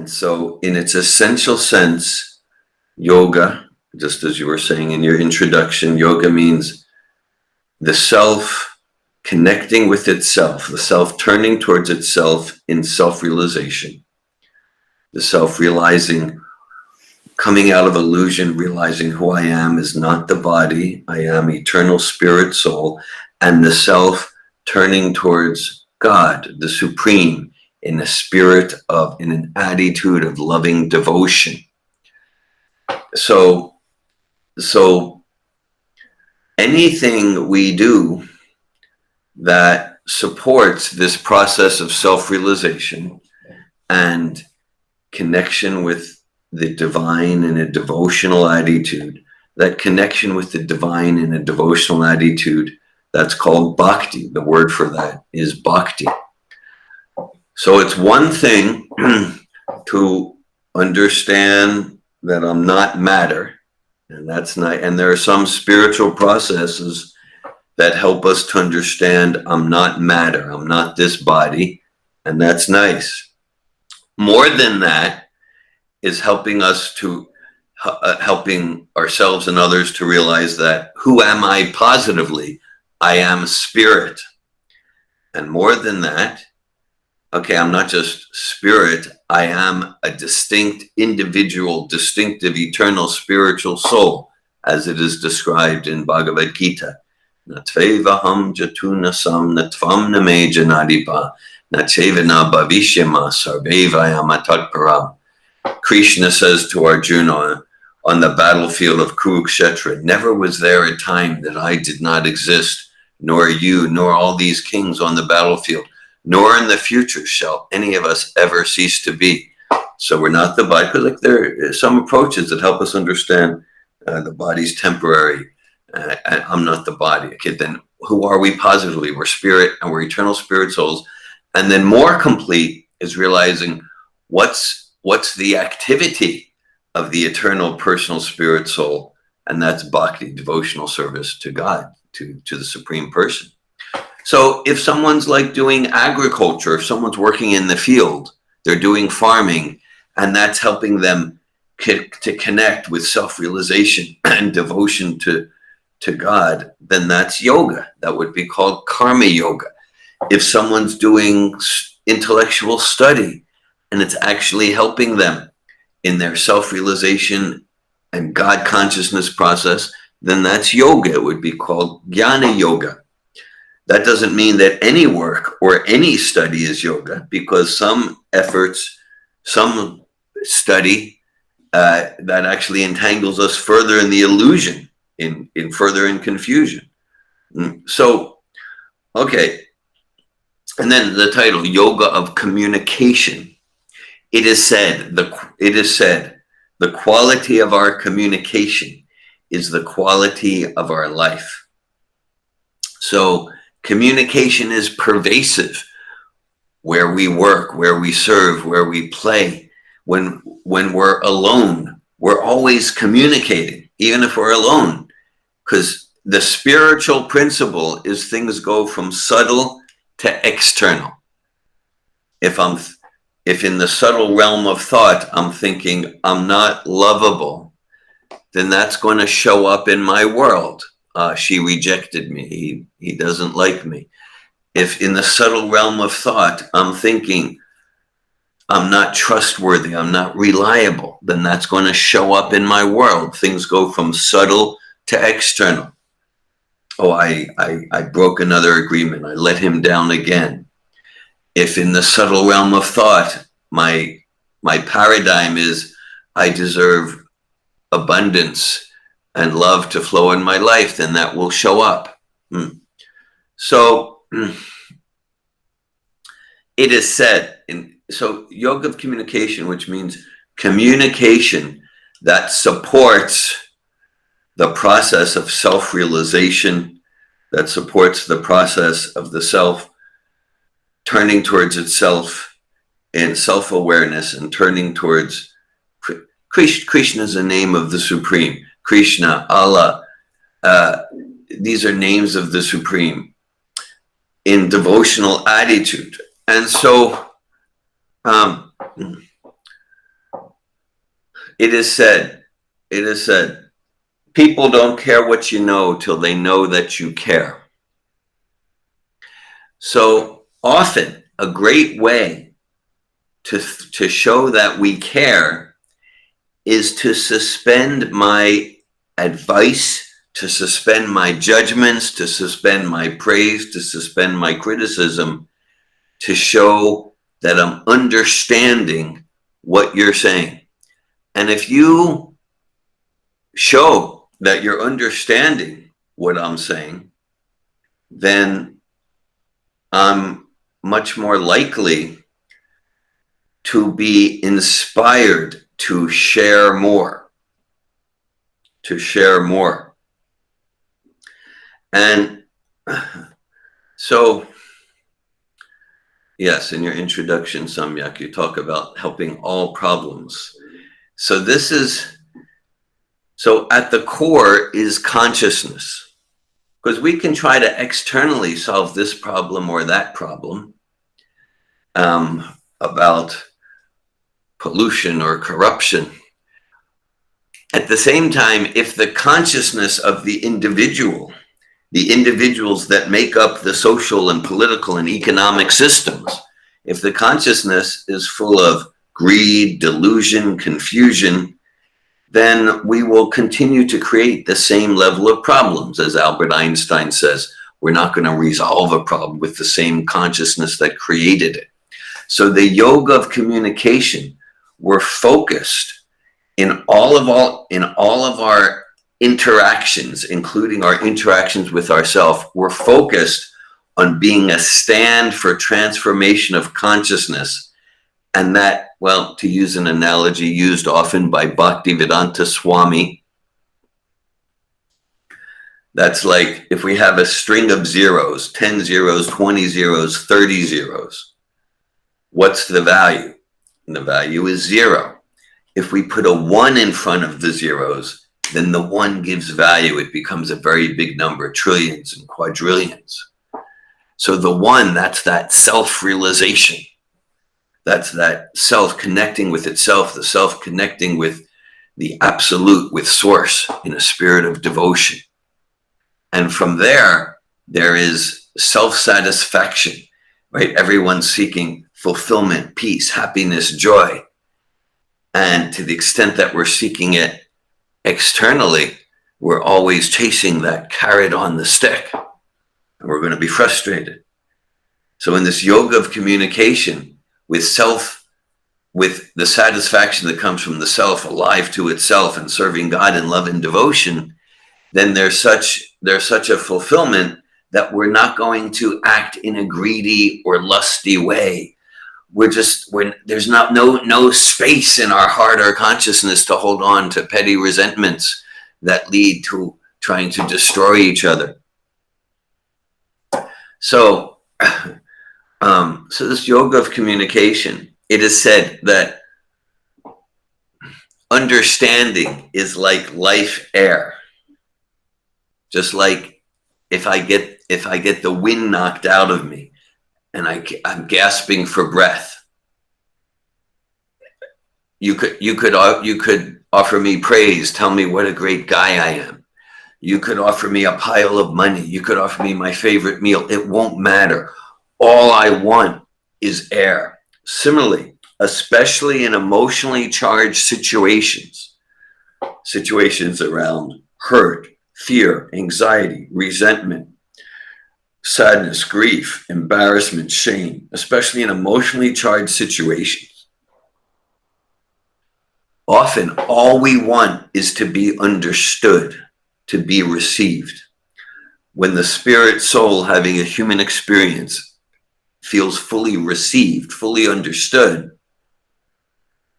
so in its essential sense, yoga, just as you were saying in your introduction, yoga means the self connecting with itself, the self turning towards itself in self-realization, the self realizing, coming out of illusion, realizing who I am is not the body, I am eternal spirit soul, and the self turning towards God, the supreme, in a spirit of, in an attitude of loving devotion. So anything we do that supports this process of self-realization and connection with the divine in a devotional attitude, that connection with the divine in a devotional attitude, that's called bhakti. The word for that is bhakti. So it's one thing to understand that I'm not matter, and that's not, and there are some spiritual processes that help us to understand I'm not matter, I'm not this body, and that's nice. More than that is helping us to, helping ourselves and others to realize that who am I positively? I am spirit. And more than that, okay, I'm not just spirit, I am a distinct, individual, distinctive, eternal spiritual soul, as it is described in Bhagavad Gita. Natvevaham jatunasam natvam name janadipa natsevana bhavishyama sarvevayama tatparam. Krishna says to Arjuna on the battlefield of Kurukshetra, never was there a time that I did not exist, nor you, nor all these kings on the battlefield, nor in the future shall any of us ever cease to be. So we're not the body, because like there are some approaches that help us understand the body's temporary. I'm not the body. Okay, then who are we positively? We're spirit, and we're eternal spirit souls. And then more complete is realizing what's the activity of the eternal personal spirit soul, and that's bhakti, devotional service to God, to the supreme person. So if someone's like doing agriculture, if someone's working in the field, they're doing farming, and that's helping them to connect with self-realization and devotion to God, then that's yoga. That would be called karma yoga. If someone's doing intellectual study and it's actually helping them in their self-realization and God consciousness process, then that's yoga. It would be called jnana yoga. That doesn't mean that any work or any study is yoga, because some efforts, some study that actually entangles us further in the illusion, in further in confusion. So, okay. And then the title, Yoga of Communication. It is said, the quality of our communication is the quality of our life. So communication is pervasive where we work, where we serve, where we play. When we're alone, we're always communicating, even if we're alone, because the spiritual principle is things go from subtle to external. If in the subtle realm of thought, I'm thinking I'm not lovable, then that's going to show up in my world. She rejected me. He doesn't like me. If in the subtle realm of thought, I'm thinking I'm not trustworthy, I'm not reliable, then that's going to show up in my world. Things go from subtle to external. Oh, I broke another agreement. I let him down again. If in the subtle realm of thought, my paradigm is I deserve abundance and love to flow in my life, then that will show up. So it is said, so yoga of communication, which means communication that supports the process of self-realization, that supports the process of the self turning towards itself and self-awareness and turning towards Krishna is the name of the Supreme. Krishna, Allah, these are names of the Supreme in devotional attitude. And so It is said, people don't care what you know till they know that you care. So often a great way to show that we care is to suspend my advice, to suspend my judgments, to suspend my praise, to suspend my criticism, to show that I'm understanding what you're saying. And if you show that you're understanding what I'm saying, then I'm much more likely to be inspired to share more, And so, yes, in your introduction, Samyak, you talk about helping all problems. So at the core is consciousness, because we can try to externally solve this problem or that problem, about pollution or corruption. At the same time, if the consciousness of the individuals that make up the social and political and economic systems, if the consciousness is full of greed, delusion, confusion, then we will continue to create the same level of problems. As Albert Einstein says, we're not going to resolve a problem with the same consciousness that created it. So the yoga of communication, we're focused in all of our interactions, including our interactions with ourselves, we're focused on being a stand for transformation of consciousness. And that, well, to use an analogy used often by Bhaktivedanta Swami, that's like if we have a string of zeros, 10 zeros, 20 zeros, 30 zeros, what's the value? And the value is 0. If we put a 1 in front of the zeros, then the 1 gives value. It becomes a very big number, trillions and quadrillions. So the 1, that's that self-realization. That's that self connecting with itself, the self connecting with the absolute, with source, in a spirit of devotion. And from there is self-satisfaction, right? Everyone's seeking fulfillment, peace, happiness, joy. And to the extent that we're seeking it externally, we're always chasing that carrot on the stick, and we're going to be frustrated. So in this yoga of communication, with the satisfaction that comes from the self alive to itself and serving God in love and devotion, then there's such a fulfillment that we're not going to act in a greedy or lusty way. There's no space in our heart or consciousness to hold on to petty resentments that lead to trying to destroy each other. So this yoga of communication, it is said that understanding is like life air. Just like if I get the wind knocked out of me and I'm gasping for breath, you could offer me praise, tell me what a great guy I am. You could offer me a pile of money. You could offer me my favorite meal. It won't matter. All I want is air. Similarly, especially in emotionally charged situations around hurt, fear, anxiety, resentment, sadness, grief, embarrassment, shame, especially in emotionally charged situations. Often, all we want is to be understood, to be received. When the spirit soul having a human experience feels fully received, fully understood,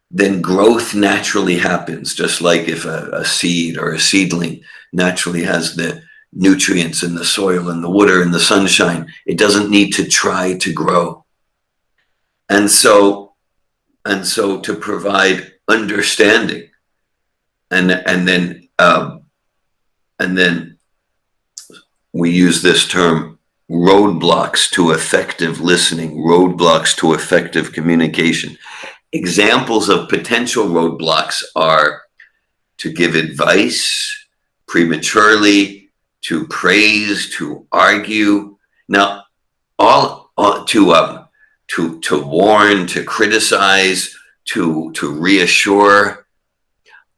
then growth naturally happens, just like if a seed or a seedling naturally has the nutrients in the soil and the water and the sunshine. It doesn't need to try to grow. And so to provide understanding, and then we use this term, roadblocks to effective listening, roadblocks to effective communication. examples of potential roadblocks are to give advice prematurely, to praise, to argue. Now, all to warn, to criticize, to reassure.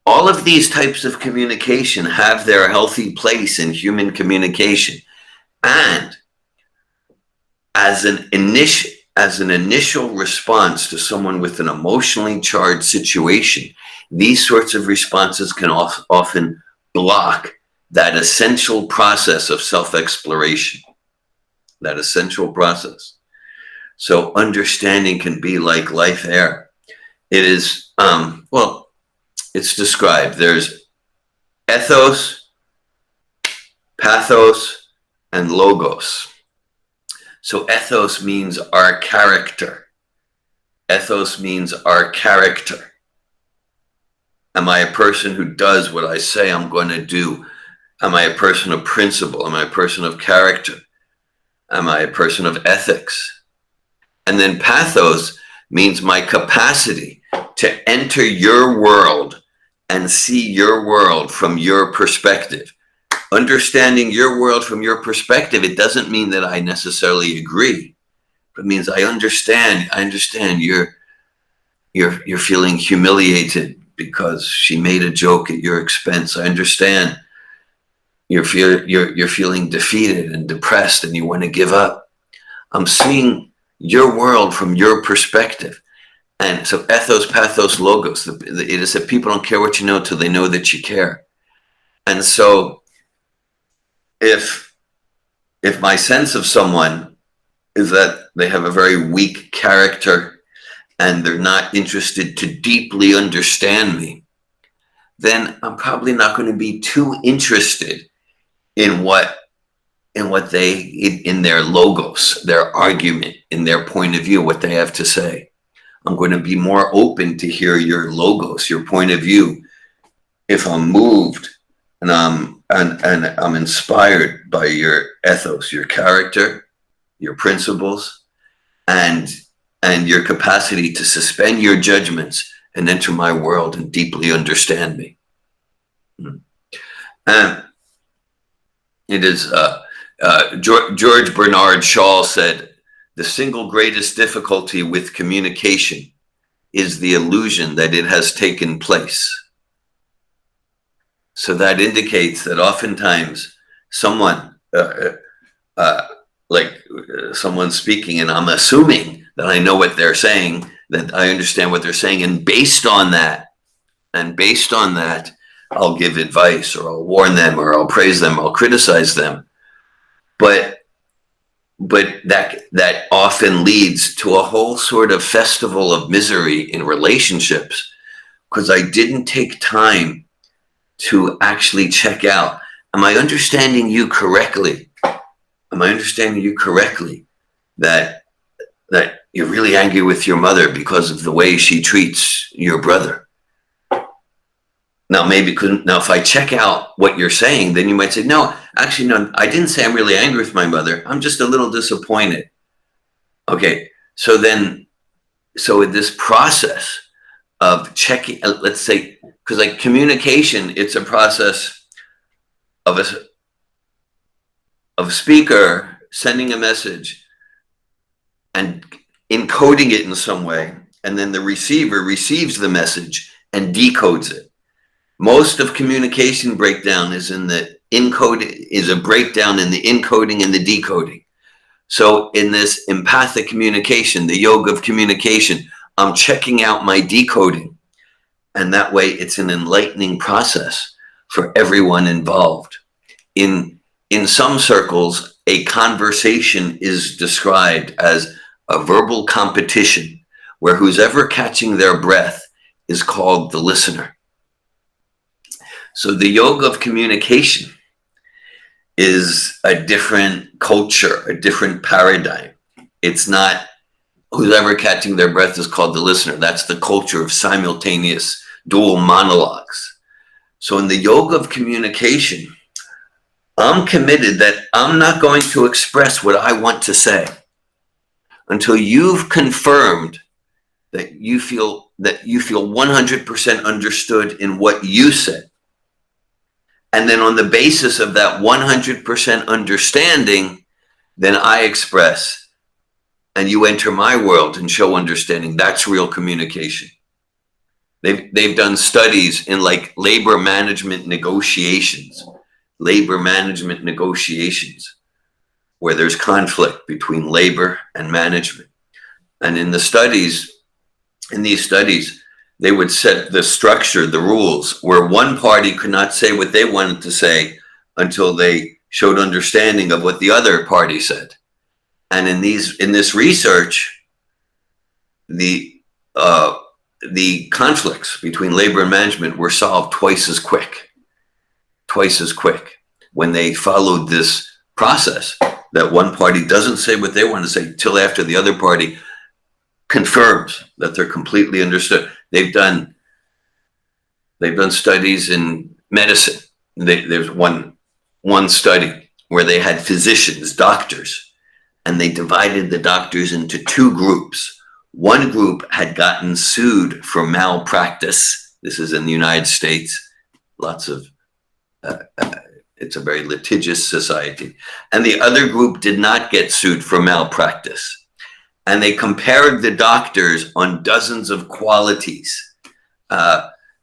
All of these types of communication have their healthy place in human communication. And as an initial response to someone with an emotionally charged situation, these sorts of responses can often block that essential process of self-exploration, that essential process. So understanding can be like life air. It is, well, it's described. There's ethos, pathos, and logos. So ethos means our character. Ethos means our character. Am I a person who does what I say I'm going to do? Am I a person of principle? Am I a person of character? Am I a person of ethics? And then pathos means my capacity to enter your world and see your world from your perspective. Understanding your world from your perspective, it doesn't mean that I necessarily agree. It means I understand you're feeling humiliated because she made a joke at your expense. I understand you're feeling defeated and depressed and you want to give up. I'm seeing your world from your perspective. And so ethos, pathos, logos, it is that people don't care what you know till they know that you care. And so if my sense of someone is that they have a very weak character and they're not interested to deeply understand me, then I'm probably not going to be too interested in in their logos, their argument, in their point of view, what they have to say. I'm going to be more open to hear your logos, your point of view, if I'm moved and I'm inspired by your ethos, your character, your principles, and your capacity to suspend your judgments and enter my world and deeply understand me. And it is George Bernard Shaw said, the single greatest difficulty with communication is the illusion that it has taken place. So that indicates that oftentimes someone, someone's speaking and I'm assuming that I know what they're saying, that I understand what they're saying, and based on that, I'll give advice, or I'll warn them, or I'll praise them, I'll criticize them. But that often leads to a whole sort of festival of misery in relationships, because I didn't take time to actually check out, am I understanding you correctly? Am I understanding you correctly that you're really angry with your mother because of the way she treats your brother? Now, if I check out what you're saying, then you might say, no, actually, no, I didn't say I'm really angry with my mother. I'm just a little disappointed. Okay, so in this process of checking, let's say, because like communication, it's a process of a speaker sending a message and encoding it in some way, and then the receiver receives the message and decodes it. Most of communication breakdown is a breakdown in the encoding and the decoding. So in this empathic communication, the yoga of communication, I'm checking out my decoding. And that way it's an enlightening process for everyone involved. In some circles, a conversation is described as a verbal competition where who's ever catching their breath is called the listener. So the yoga of communication is a different culture, a different paradigm. It's not who's ever catching their breath is called the listener. That's the culture of simultaneous dual monologues. So in the yoga of communication, I'm committed that I'm not going to express what I want to say until you've confirmed that you feel 100% understood in what you said. And then on the basis of that 100% understanding, then I express, and you enter my world and show understanding. That's real communication. They've done studies in like labor management negotiations, where there's conflict between labor and management. And in these studies, they would set the structure, the rules, where one party could not say what they wanted to say until they showed understanding of what the other party said. And in this research, the conflicts between labor and management were solved twice as quick when they followed this process, that one party doesn't say what they want to say till after the other party confirms that they're completely understood. They've done studies in medicine. There's one study where they had physicians, doctors, and they divided the doctors into two groups. One group had gotten sued for malpractice. This is in the United States. It's a very litigious society. And the other group did not get sued for malpractice. And they compared the doctors on dozens of qualities,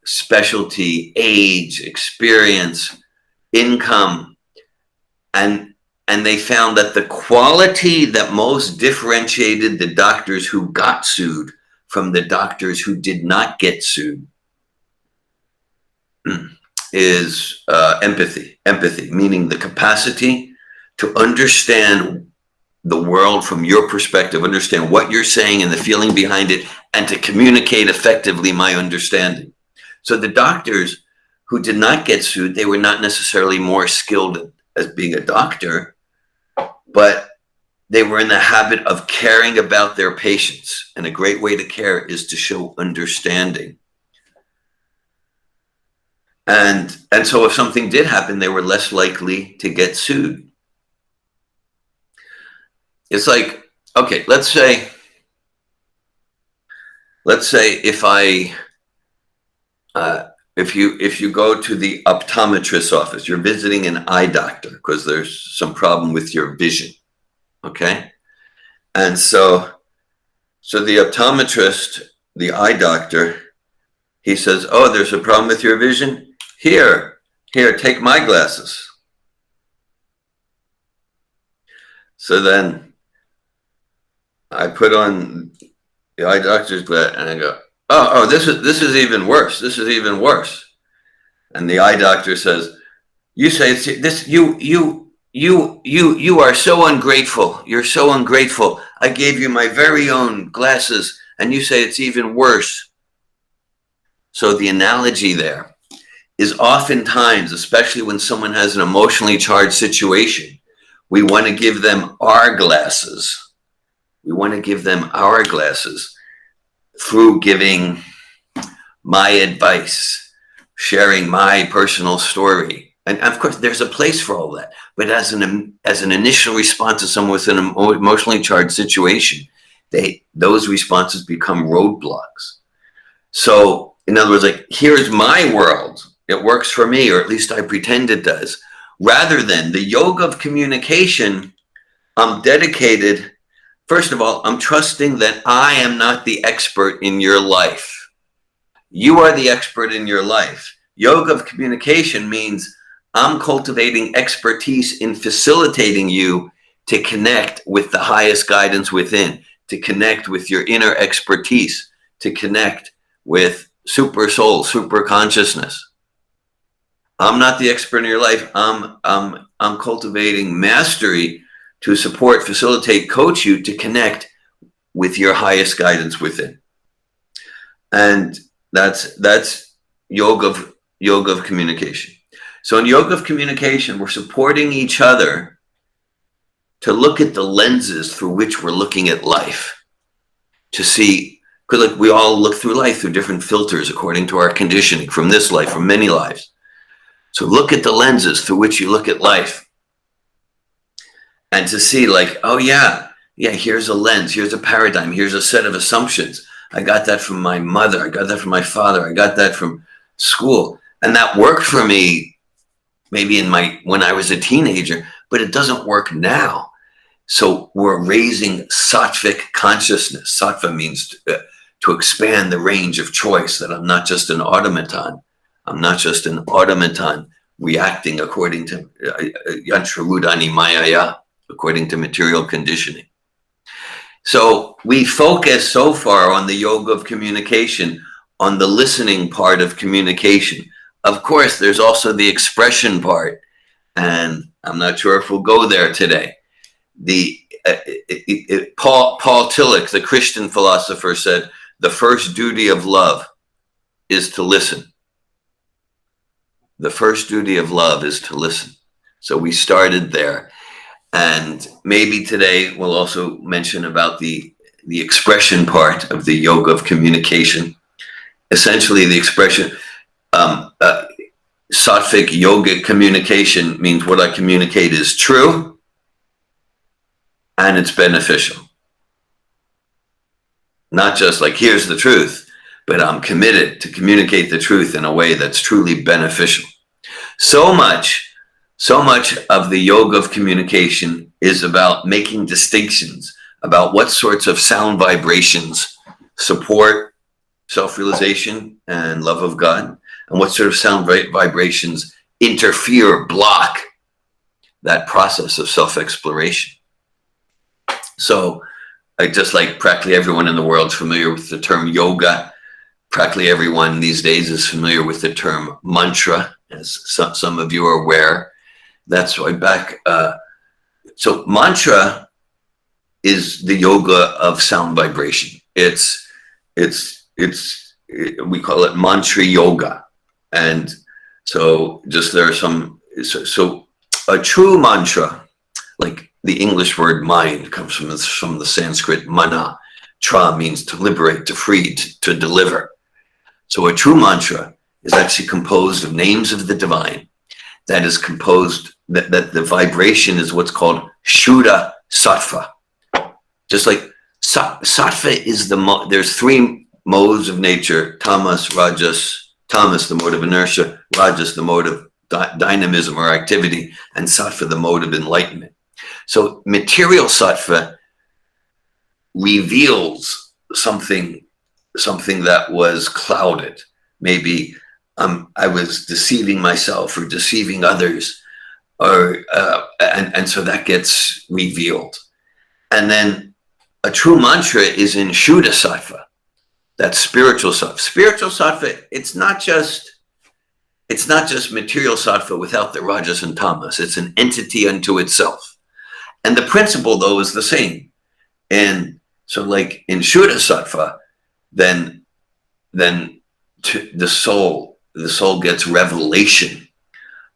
specialty, age, experience, income, and they found that the quality that most differentiated the doctors who got sued from the doctors who did not get sued is empathy. Empathy, meaning the capacity to understand the world from your perspective, understand what you're saying and the feeling behind it, and to communicate effectively my understanding. So the doctors who did not get sued, they were not necessarily more skilled as being a doctor, but they were in the habit of caring about their patients. And a great way to care is to show understanding. And so if something did happen, they were less likely to get sued. It's like, okay, let's say if you go to the optometrist's office, you're visiting an eye doctor because there's some problem with your vision, okay? And so the optometrist, the eye doctor, he says, oh, there's a problem with your vision? Here, take my glasses. So then I put on the eye doctor's glass and I go, oh, this is even worse. This is even worse. And the eye doctor says, you say this, you are so ungrateful. You're so ungrateful. I gave you my very own glasses and you say it's even worse. So the analogy there is oftentimes, especially when someone has an emotionally charged situation, we want to give them our glasses. We want to give them our glasses through giving my advice, sharing my personal story. And of course, there's a place for all that. But as an initial response to someone with an emotionally charged situation, those responses become roadblocks. So in other words, like, here's my world. It works for me, or at least I pretend it does. Rather than the yoga of communication, I'm dedicated. First of all, I'm trusting that I am not the expert in your life. You are the expert in your life. Yoga of communication means I'm cultivating expertise in facilitating you to connect with the highest guidance within, to connect with your inner expertise, to connect with super soul, super consciousness. I'm not the expert in your life. I'm cultivating mastery to support, facilitate, coach you to connect with your highest guidance within. And that's yoga of communication. So in yoga of communication, we're supporting each other to look at the lenses through which we're looking at life, to see, because we all look through life through different filters according to our conditioning from this life, from many lives. So look at the lenses through which you look at life. And to see like, oh yeah, here's a lens, here's a paradigm, here's a set of assumptions. I got that from my mother. I got that from my father. I got that from school. And that worked for me maybe when I was a teenager, but it doesn't work now. So we're raising sattvic consciousness. Sattva means to expand the range of choice, that I'm not just an automaton. I'm not just an automaton reacting according to yantra rudani mayaya, according to material conditioning. So we focus so far on the yoga of communication, on the listening part of communication. Of course, there's also the expression part, and I'm not sure if we'll go there today. Paul Tillich, the Christian philosopher, said, the first duty of love is to listen. The first duty of love is to listen. So we started there. And maybe today we'll also mention about the expression part of the yoga of communication. Essentially, the expression, sattvic yogic communication means what I communicate is true and it's beneficial. Not just like, here's the truth, but I'm committed to communicate the truth in a way that's truly beneficial. So much of the yoga of communication is about making distinctions about what sorts of sound vibrations support self-realization and love of God, and what sort of sound vibrations interfere, block that process of self-exploration. So just like practically everyone in the world is familiar with the term yoga, practically everyone these days is familiar with the term mantra, as some of you are aware. That's why so mantra is the yoga of sound vibration. We call it mantra yoga. And so just there are some, so a true mantra, like the English word mind comes from the Sanskrit mana. Tra means to liberate, to free, to deliver. So a true mantra is actually composed of names of the divine. That is composed, that the vibration is what's called Shuddha Sattva. Just like Sattva is there's three modes of nature: tamas, rajas, tamas, the mode of inertia; rajas, the mode of dynamism or activity; and sattva, the mode of enlightenment. So material sattva reveals something that was clouded. Maybe I was deceiving myself or deceiving others, and so that gets revealed. And then a true mantra is in Shuddha Sattva. That's spiritual sattva. Spiritual sattva, it's not just material sattva without the rajas and tamas. It's an entity unto itself. And the principle, though, is the same. And so like in Shuddha Sattva, then the soul gets revelation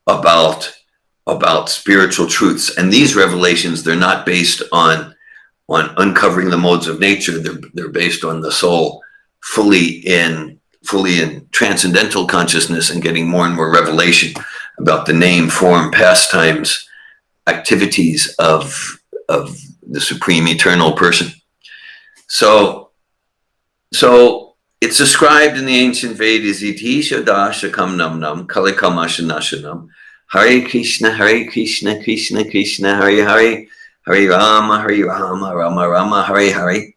about spiritual truths. And these revelations, they're not based on uncovering the modes of nature. They're based on the soul fully in transcendental consciousness and getting more and more revelation about the name, form, pastimes, activities of the supreme eternal person. So it's described in the ancient Vedas, iti shodasha kam nam nam kalikamashanashanam Hare Krishna, Krishna Krishna, Hare Hare, Hare Rama, Rama Rama, Hare Hare.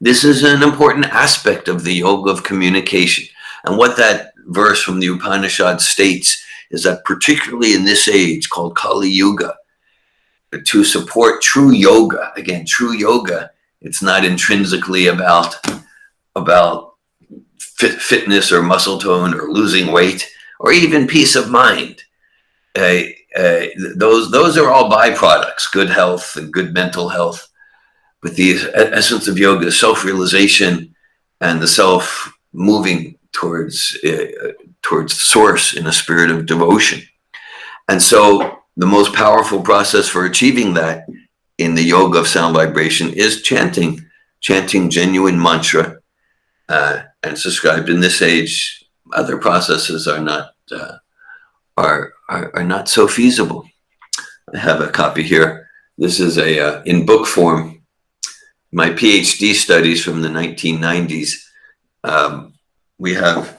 This is an important aspect of the yoga of communication. And what that verse from the Upanishad states is that particularly in this age called Kali Yuga, to support true yoga, again, true yoga, it's not intrinsically about fitness or muscle tone or losing weight or even peace of mind. Those are all byproducts, good health and good mental health. But the essence of yoga is self-realization and the self moving towards source in a spirit of devotion. And so the most powerful process for achieving that in the yoga of sound vibration is chanting genuine mantra. And it's described in this age. Other processes are not so feasible. I have a copy here. This is in book form, my PhD studies from the 1990s, we have,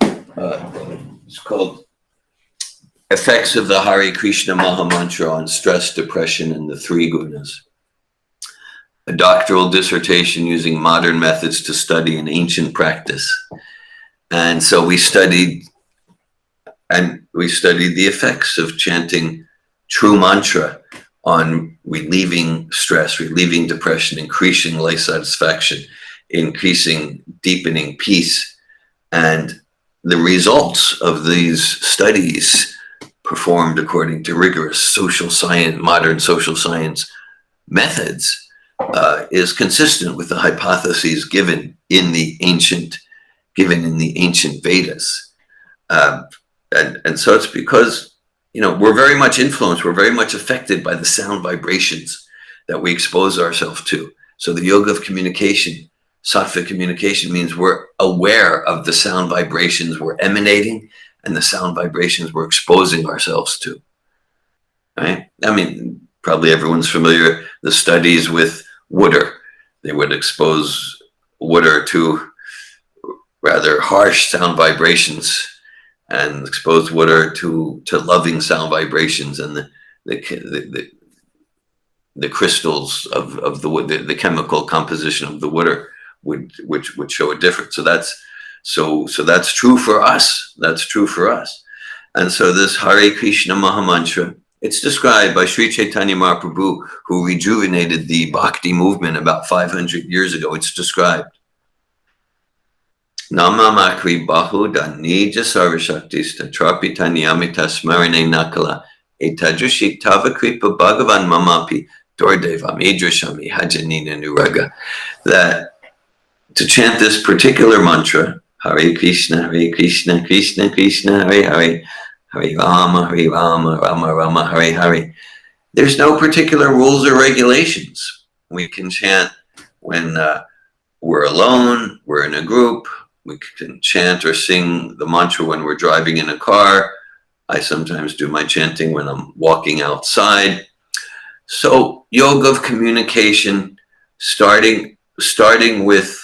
it's called Effects of the Hare Krishna Maha Mantra on Stress, Depression, and the Three Gunas. A doctoral dissertation using modern methods to study an ancient practice. And so we studied the effects of chanting true mantra on relieving stress, relieving depression, increasing life satisfaction, increasing, deepening peace. And the results of these studies, performed according to rigorous social science, modern social science methods, is consistent with the hypotheses given in the ancient Vedas. And so it's because, we're very much influenced, we're very much affected by the sound vibrations that we expose ourselves to. So the yoga of communication, sattvic communication, means we're aware of the sound vibrations we're emanating and the sound vibrations we're exposing ourselves to, right? I mean, probably everyone's familiar, the studies with water. They would expose water to rather harsh sound vibrations and expose water to loving sound vibrations, and the crystals of the wood, the chemical composition of the water would show a difference. So that's true for us. That's true for us. And so this Hare Krishna Maha Mantra, it's described by Sri Chaitanya Mahaprabhu, who rejuvenated the bhakti movement about 500 years ago. It's described. Namamakri bahuda nija sarvashaktis tatrapi tanyamita smarane nakala etadrashik tavakripa bhagavan mamapi dordevam idrashami hajanina nuraga. That to chant this particular mantra, Hare Krishna, Krishna Krishna, Hare Hare, Hare Rama, Rama Rama, Hare Hare. There's no particular rules or regulations. We can chant when we're alone, we're in a group. We can chant or sing the mantra when we're driving in a car. I sometimes do my chanting when I'm walking outside. So yoga of communication, starting with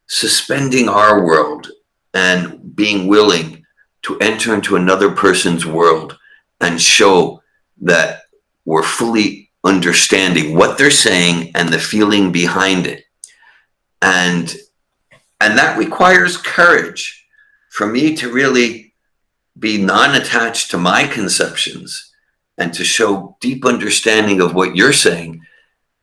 suspending our world and being willing to enter into another person's world and show that we're fully understanding what they're saying and the feeling behind it. And that requires courage for me to really be non-attached to my conceptions and to show deep understanding of what you're saying.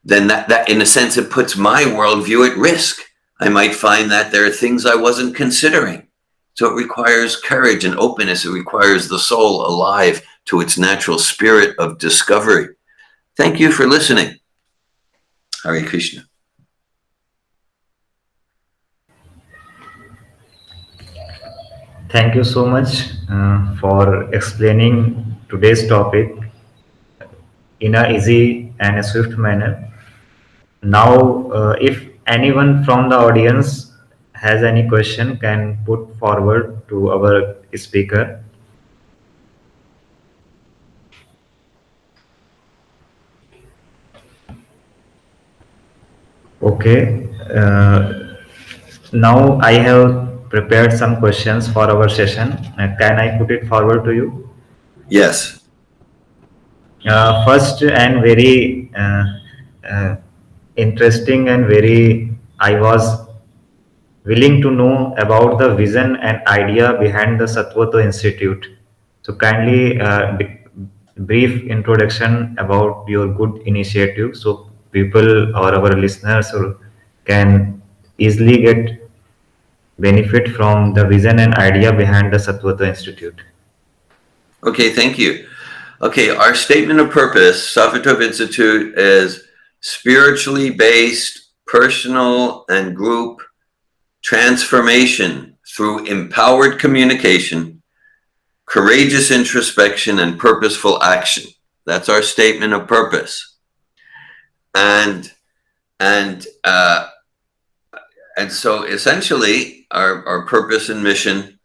Then that in a sense, it puts my worldview at risk. I might find that there are things I wasn't considering. So it requires courage and openness. It requires the soul alive to its natural spirit of discovery. Thank you for listening. Hare Krishna. Thank you so much for explaining today's topic in a easy and a swift manner. Now, if anyone from the audience has any question, can put forward to our speaker. Okay. Now I have prepared some questions for our session. Can I put it forward to you? Yes. First and very interesting and I was willing to know about the vision and idea behind the Sattvato Institute. So kindly brief introduction about your good initiative so people or our listeners can easily get benefit from the vision and idea behind the Sattvato Institute. Okay, thank you. Okay, our statement of purpose, Sattvato Institute, is spiritually based, personal and group transformation through empowered communication, courageous introspection, and purposeful action. That's our statement of purpose. And so essentially our purpose and mission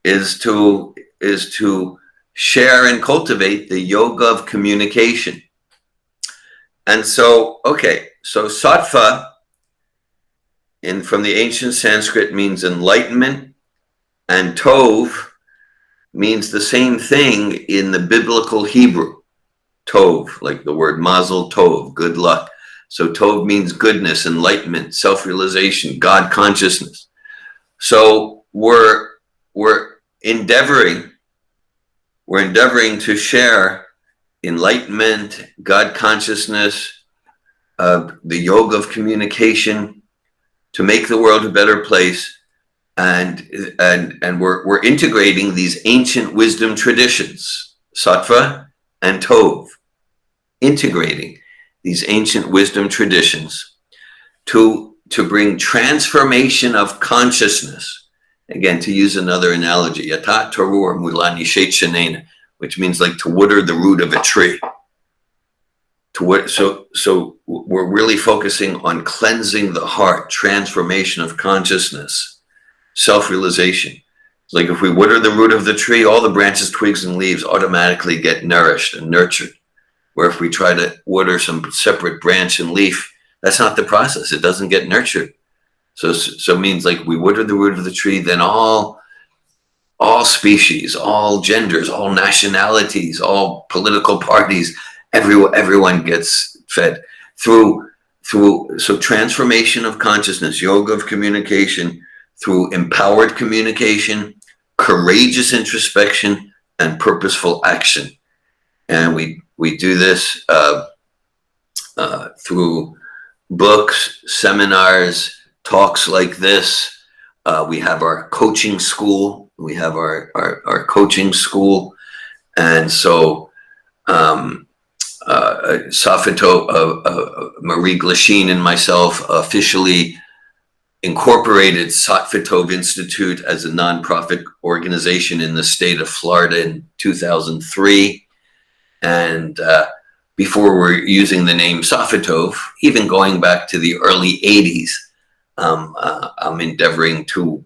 is to share and cultivate the yoga of communication. And so, okay, so sattva from the ancient Sanskrit means enlightenment, and tov means the same thing in the biblical Hebrew. Tov, like the word mazel tov, good luck. So tov means goodness, enlightenment, self-realization, God consciousness. So we're endeavoring to share enlightenment, God consciousness, the yoga of communication, to make the world a better place, and we're integrating these ancient wisdom traditions, sattva and tov, integrating these ancient wisdom traditions to bring transformation of consciousness. Again, to use another analogy, yatat tarur mulani sheitchanena, which means like to water the root of a tree. So we're really focusing on cleansing the heart, transformation of consciousness, self-realization. It's like if we water the root of the tree, all the branches, twigs, and leaves automatically get nourished and nurtured. Where if we try to water some separate branch and leaf, that's not the process. It doesn't get nurtured. So it means like we water the root of the tree, then all species, all genders, all nationalities, all political parties, everyone gets fed through. So transformation of consciousness, yoga of communication, through empowered communication, courageous introspection, and purposeful action. And we do this through books, seminars, talks like this. We have our coaching school. We have our coaching school. And so Safito, Marie Glasheen and myself officially incorporated Sattva Institute as a nonprofit organization in the state of Florida in 2003. And before we're using the name Safitov, even going back to the early 80s, I'm endeavoring to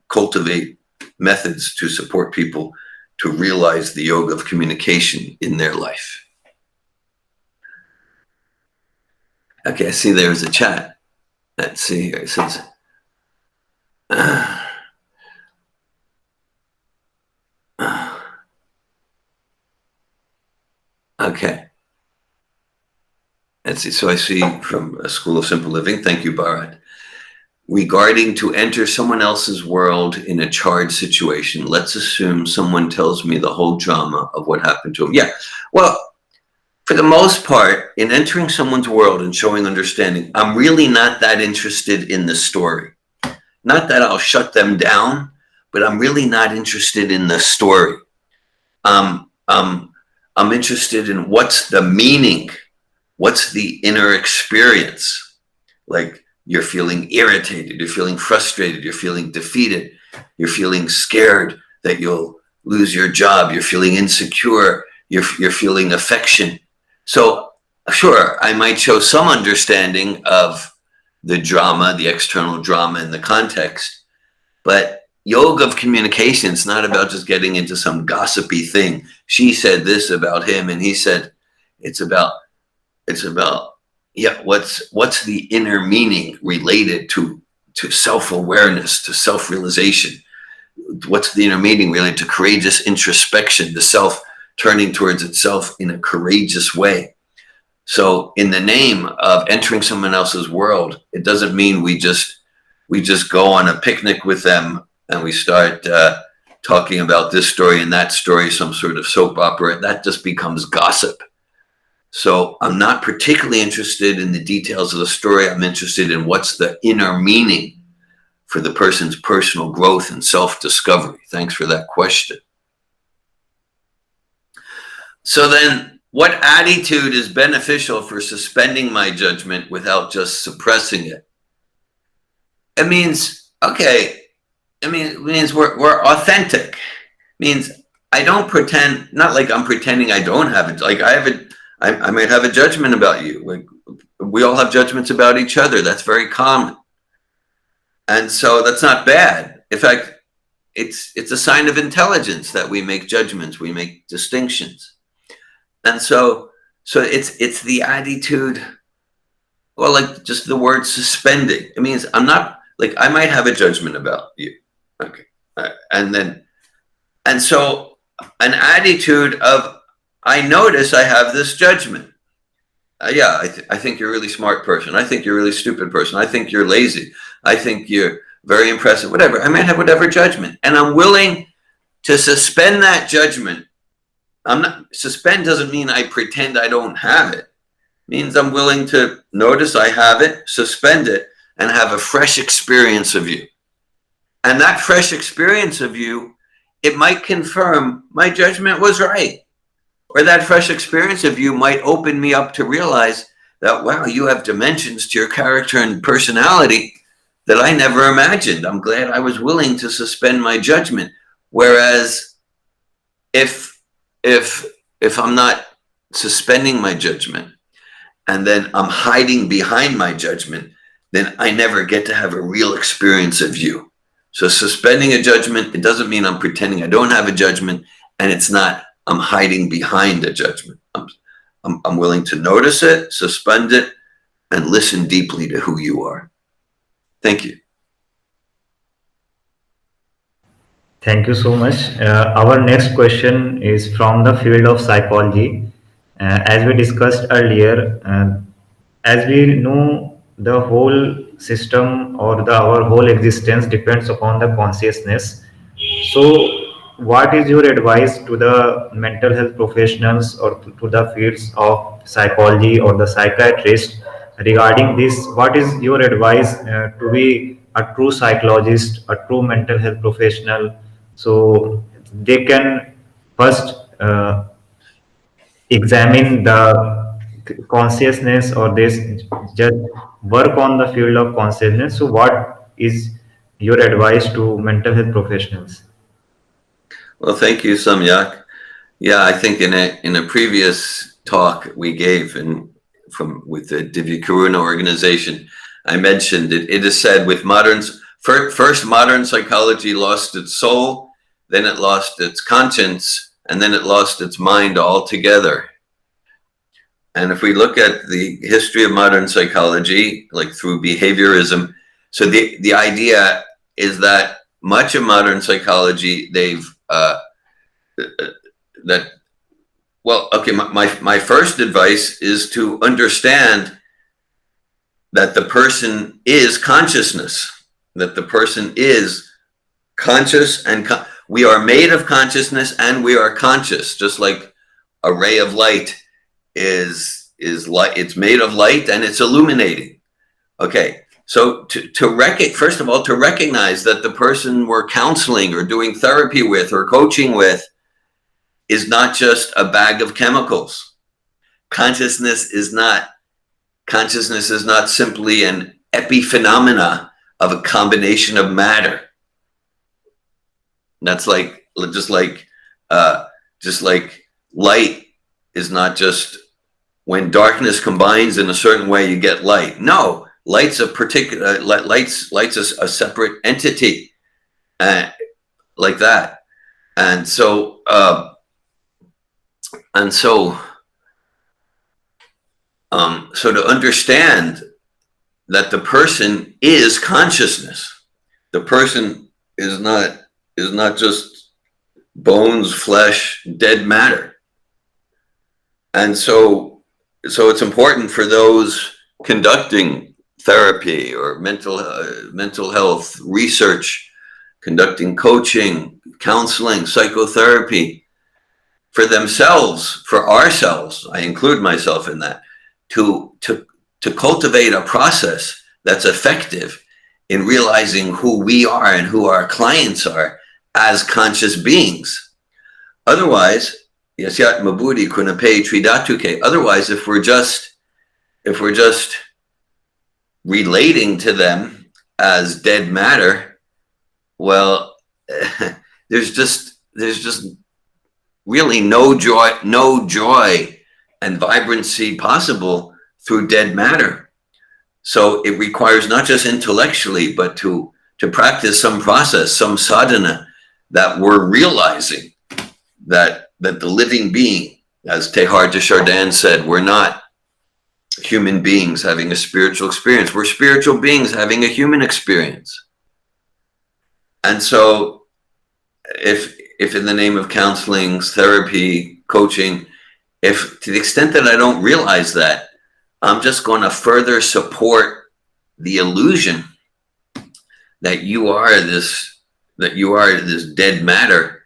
cultivate methods to support people to realize the yoga of communication in their life. Okay, I see there's a chat. Let's see here. It says, okay. Let's see. So I see from a School of Simple Living. Thank you, Bharat. Regarding to enter someone else's world in a charged situation, let's assume someone tells me the whole drama of what happened to him. Yeah. Well, for the most part, in entering someone's world and showing understanding, I'm really not that interested in the story. Not that I'll shut them down, but I'm really not interested in the story. I'm interested in what's the meaning, what's the inner experience. Like you're feeling irritated, you're feeling frustrated, you're feeling defeated, you're feeling scared that you'll lose your job, you're feeling insecure, you're feeling affection. So sure, I might show some understanding of the drama, the external drama in the context, but yoga of communication is not about just getting into some gossipy thing. She said this about him and he said, it's about, yeah, what's the inner meaning related to self-awareness, to self-realization? What's the inner meaning related to courageous introspection, the self turning towards itself in a courageous way? So in the name of entering someone else's world, it doesn't mean we just go on a picnic with them and we start talking about this story and that story, some sort of soap opera. That just becomes gossip. So I'm not particularly interested in the details of the story. I'm interested in what's the inner meaning for the person's personal growth and self-discovery. Thanks for that question. So then, what attitude is beneficial for suspending my judgment without just suppressing it? It means, okay, it means we're authentic. It means I don't pretend, not like I'm pretending I don't have it. Like I might have a judgment about you. Like we all have judgments about each other. That's very common. And so that's not bad. In fact, it's a sign of intelligence that we make judgments, we make distinctions. And so it's the attitude, well, like just the word suspending. It means I'm not, like, I might have a judgment about you. Okay. And so an attitude of, I notice I have this judgment. Yeah, I think you're a really smart person. I think you're a really stupid person. I think you're lazy. I think you're very impressive, whatever. I might have whatever judgment. And I'm willing to suspend that judgment. Suspend doesn't mean I pretend I don't have it. It means I'm willing to notice I have it, suspend it, and have a fresh experience of you. And that fresh experience of you, it might confirm my judgment was right. Or that fresh experience of you might open me up to realize that, wow, you have dimensions to your character and personality that I never imagined. I'm glad I was willing to suspend my judgment. Whereas if I'm not suspending my judgment and then I'm hiding behind my judgment, then I never get to have a real experience of you. So suspending a judgment, it doesn't mean I'm pretending I don't have a judgment, and it's not I'm hiding behind a judgment. I'm willing to notice it, suspend it, and listen deeply to who you are. Thank you. Thank you so much. Our next question is from the field of psychology. As we discussed earlier, as we know, the whole system or our whole existence depends upon the consciousness. So, what is your advice to the mental health professionals or to the fields of psychology or the psychiatrist regarding this? What is your advice to be a true psychologist, a true mental health professional, so they can first examine the consciousness, or this just work on the field of consciousness? So what is your advice to mental health professionals? Well, thank you, Samyak. Yeah, I think in a previous talk we gave with the Divya Karuna organization, I mentioned it. It is said with first modern psychology lost its soul, then it lost its conscience, and then it lost its mind altogether. And if we look at the history of modern psychology, like through behaviorism, so the idea is that much of modern psychology, my first advice is to understand that the person is consciousness, that the person is conscious, and we are made of consciousness and we are conscious, just like a ray of light is light. It's made of light and it's illuminating. Okay. So first of all, to recognize that the person we're counseling or doing therapy with or coaching with is not just a bag of chemicals. Consciousness is not simply an epiphenomena of a combination of matter. That's just like light is not just when darkness combines in a certain way you get light. No. Light's a separate entity, like that, and so to understand that the person is consciousness, the person is not just bones, flesh, dead matter, and so it's important for those conducting therapy or mental health research, conducting coaching, counseling, psychotherapy, for themselves, for ourselves, I include myself in that, to cultivate a process that's effective in realizing who we are and who our clients are as conscious beings. Otherwise, yasyat mabudi kunape tridatuke. Otherwise, if we're just relating to them as dead matter, well, there's just really no joy and vibrancy possible through dead matter. So it requires not just intellectually, but to practice some process, some sadhana, that we're realizing that the living being, as Teilhard de Chardin said, we're not human beings having a spiritual experience. We're spiritual beings having a human experience. And so if in the name of counseling, therapy, coaching, if to the extent that I don't realize that, I'm just going to further support the illusion that you are this dead matter,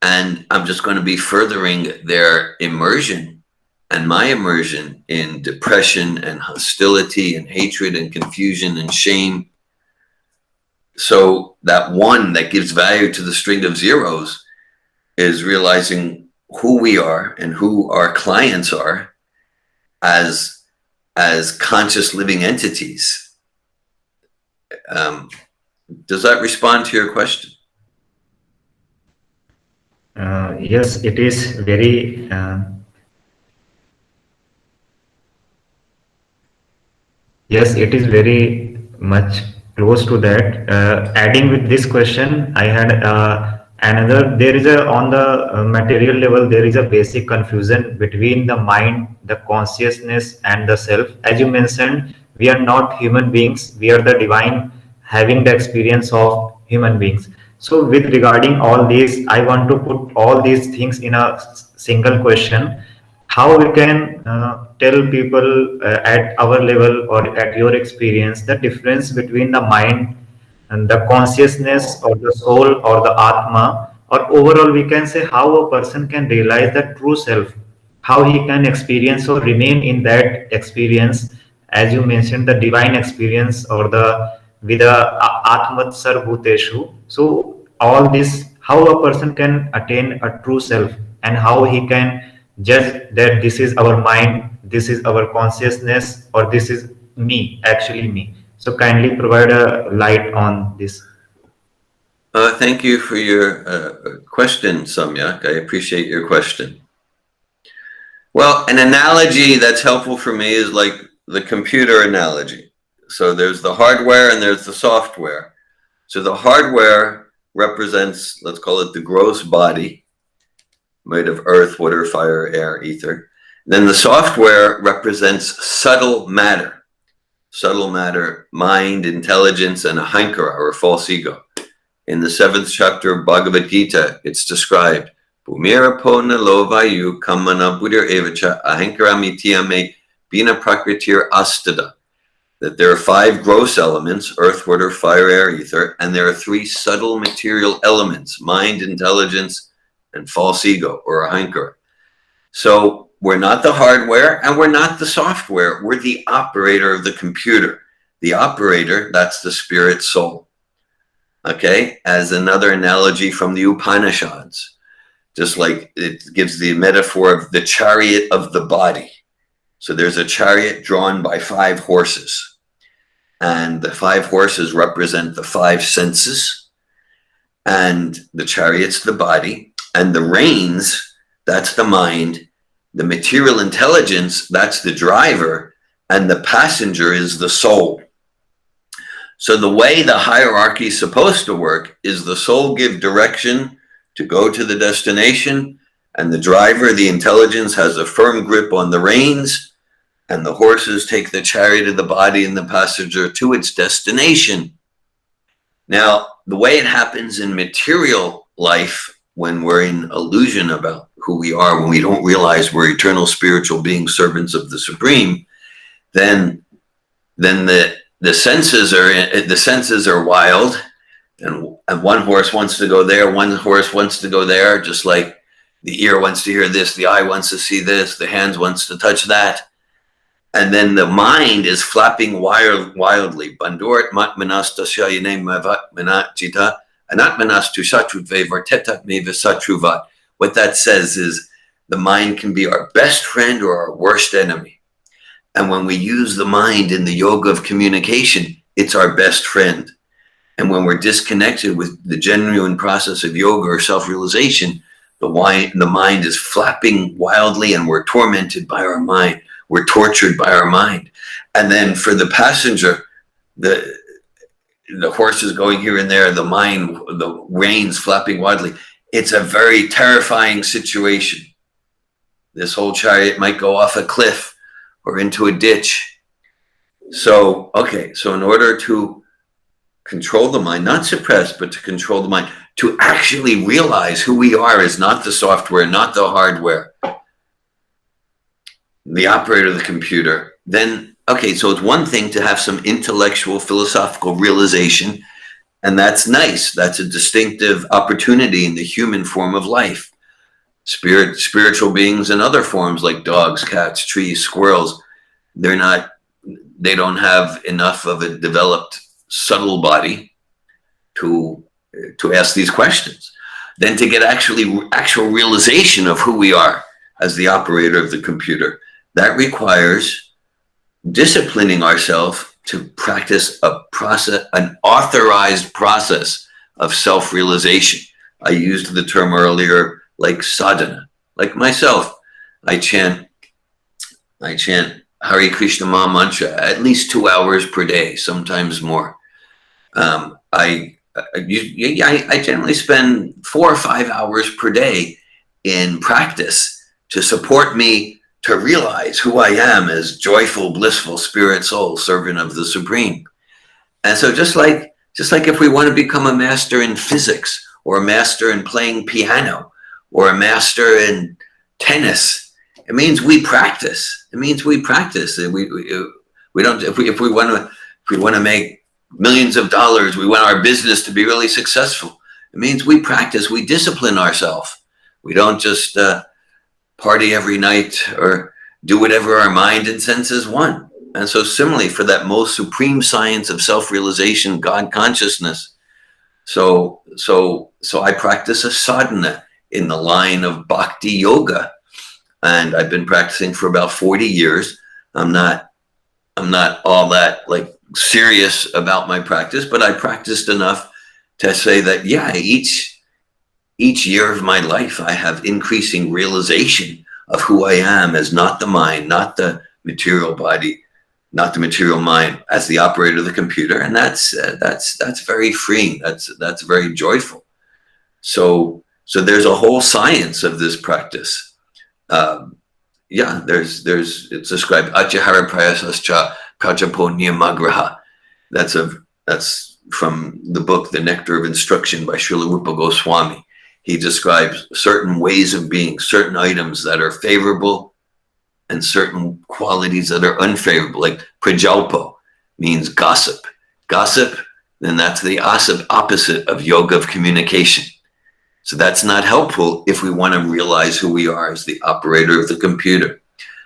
and I'm just going to be furthering their immersion and my immersion in depression and hostility and hatred and confusion and shame. So that one that gives value to the string of zeros is realizing who we are and who our clients are as conscious living entities. Does that respond to your question? Yes, it is very yes, it is very much close to that. Adding with this question, I had another. There is a on the material level, there is a basic confusion between the mind, the consciousness, and the self. As you mentioned, we are not human beings. We are the divine, having the experience of human beings. So, with regarding all these, I want to put all these things in a single question: how we can tell people at our level or at your experience the difference between the mind and the consciousness or the soul or the atma, or overall we can say how a person can realize the true self, how he can experience or remain in that experience, as you mentioned, the divine experience or the vida atmat sarvbhuteshu. So all this, how a person can attain a true self, and how he can judge that this is our mind, this is our consciousness, or this is me, actually me. So kindly provide a light on this. Thank you for your question, Samyak. I appreciate your question. Well, an analogy that's helpful for me is like the computer analogy. So there's the hardware and there's the software. So the hardware represents, let's call it the gross body, made of earth, water, fire, air, ether. Then the software represents subtle matter. Subtle matter, mind, intelligence, and ahankara, or false ego. In the 7th chapter of Bhagavad Gita, it's described, Bhumira lovayu kamana buddhir evacha ahankaramitiame bina prakritir astada. That there are 5 gross elements, earth, water, fire, air, ether, and there are 3 subtle material elements, mind, intelligence, and false ego, or ahankara. So we're not the hardware and we're not the software. We're the operator of the computer. The operator, that's the spirit soul. Okay, as another analogy from the Upanishads, just like it gives the metaphor of the chariot of the body. So there's a chariot drawn by 5 horses, and the 5 horses represent the 5 senses, and the chariot's the body, and the reins, that's the mind, the material intelligence, that's the driver, and the passenger is the soul. So the way the hierarchy is supposed to work is the soul give direction to go to the destination, and the driver, the intelligence, has a firm grip on the reins, and the horses take the chariot of the body and the passenger to its destination. Now, the way it happens in material life, when we're in illusion about who we are, when we don't realize we're eternal spiritual beings, servants of the Supreme, then the senses are wild, and one horse wants to go there, one horse wants to go there, just like the ear wants to hear this, the eye wants to see this, the hands wants to touch that. And then the mind is flapping wildly. Bandort matmanasta shayane manachita anatmanastu satrudve vartetat me visatruvat. What that says is the mind can be our best friend or our worst enemy. And when we use the mind in the yoga of communication, it's our best friend. And when we're disconnected with the genuine process of yoga or self-realization, the mind is flapping wildly, and we're tormented by our mind. We're tortured by our mind. And then for the passenger, the horse is going here and there, the mind, the reins flapping wildly. It's a very terrifying situation. This whole chariot might go off a cliff, or into a ditch. So, okay, so in order to control the mind, not suppress, but to control the mind, to actually realize who we are is not the software, not the hardware, the operator of the computer, then, okay, so it's one thing to have some intellectual, philosophical realization, and that's nice. That's a distinctive opportunity in the human form of life. Spiritual beings in other forms like dogs, cats, trees, squirrels, they don't have enough of a developed subtle body to ask these questions. Then to get actual realization of who we are as the operator of the computer, that requires disciplining ourselves to practice an authorized process of self-realization. I used the term earlier, like sadhana. Like myself, I chant Hare Krishna Maha mantra at least 2 hours per day, sometimes more. I generally spend 4 or 5 hours per day in practice to support me to realize who I am as joyful, blissful spirit soul, servant of the Supreme. And so just like if we want to become a master in physics, or a master in playing piano, or a master in tennis, it means we practice. It means we practice. We don't, if we want to make millions of dollars, we want our business to be really successful, it means we practice, we discipline ourselves. We don't just party every night or do whatever our mind and senses want. And so similarly, for that most supreme science of self-realization, God consciousness, so I practice a sadhana in the line of bhakti yoga, and I've been practicing for about 40 years. I'm not all that like serious about my practice, but I practiced enough to say that, yeah, each year of my life, I have increasing realization of who I am as not the mind, not the material body, not the material mind, as the operator of the computer, and that's very freeing. That's very joyful. So there's a whole science of this practice. It's described Achahara Prayasascha Prajaponya Magraha. That's from the book The Nectar of Instruction by Srila Rupa Goswami. He describes certain ways of being, certain items that are favorable and certain qualities that are unfavorable, like prajalpo means gossip. Gossip, then that's the opposite of yoga of communication. So that's not helpful if we want to realize who we are as the operator of the computer.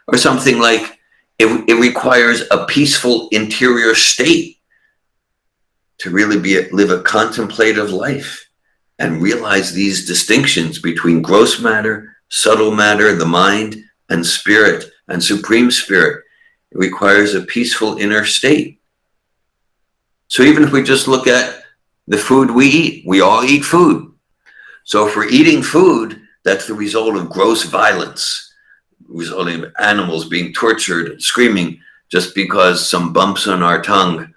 Or something like, it requires a peaceful interior state to really live a contemplative life and realize these distinctions between gross matter, subtle matter, the mind, and spirit, and supreme spirit. It requires a peaceful inner state. So even if we just look at the food we eat, we all eat food. So if we're eating food, that's the result of gross violence, resulting in animals being tortured and screaming just because some bumps on our tongue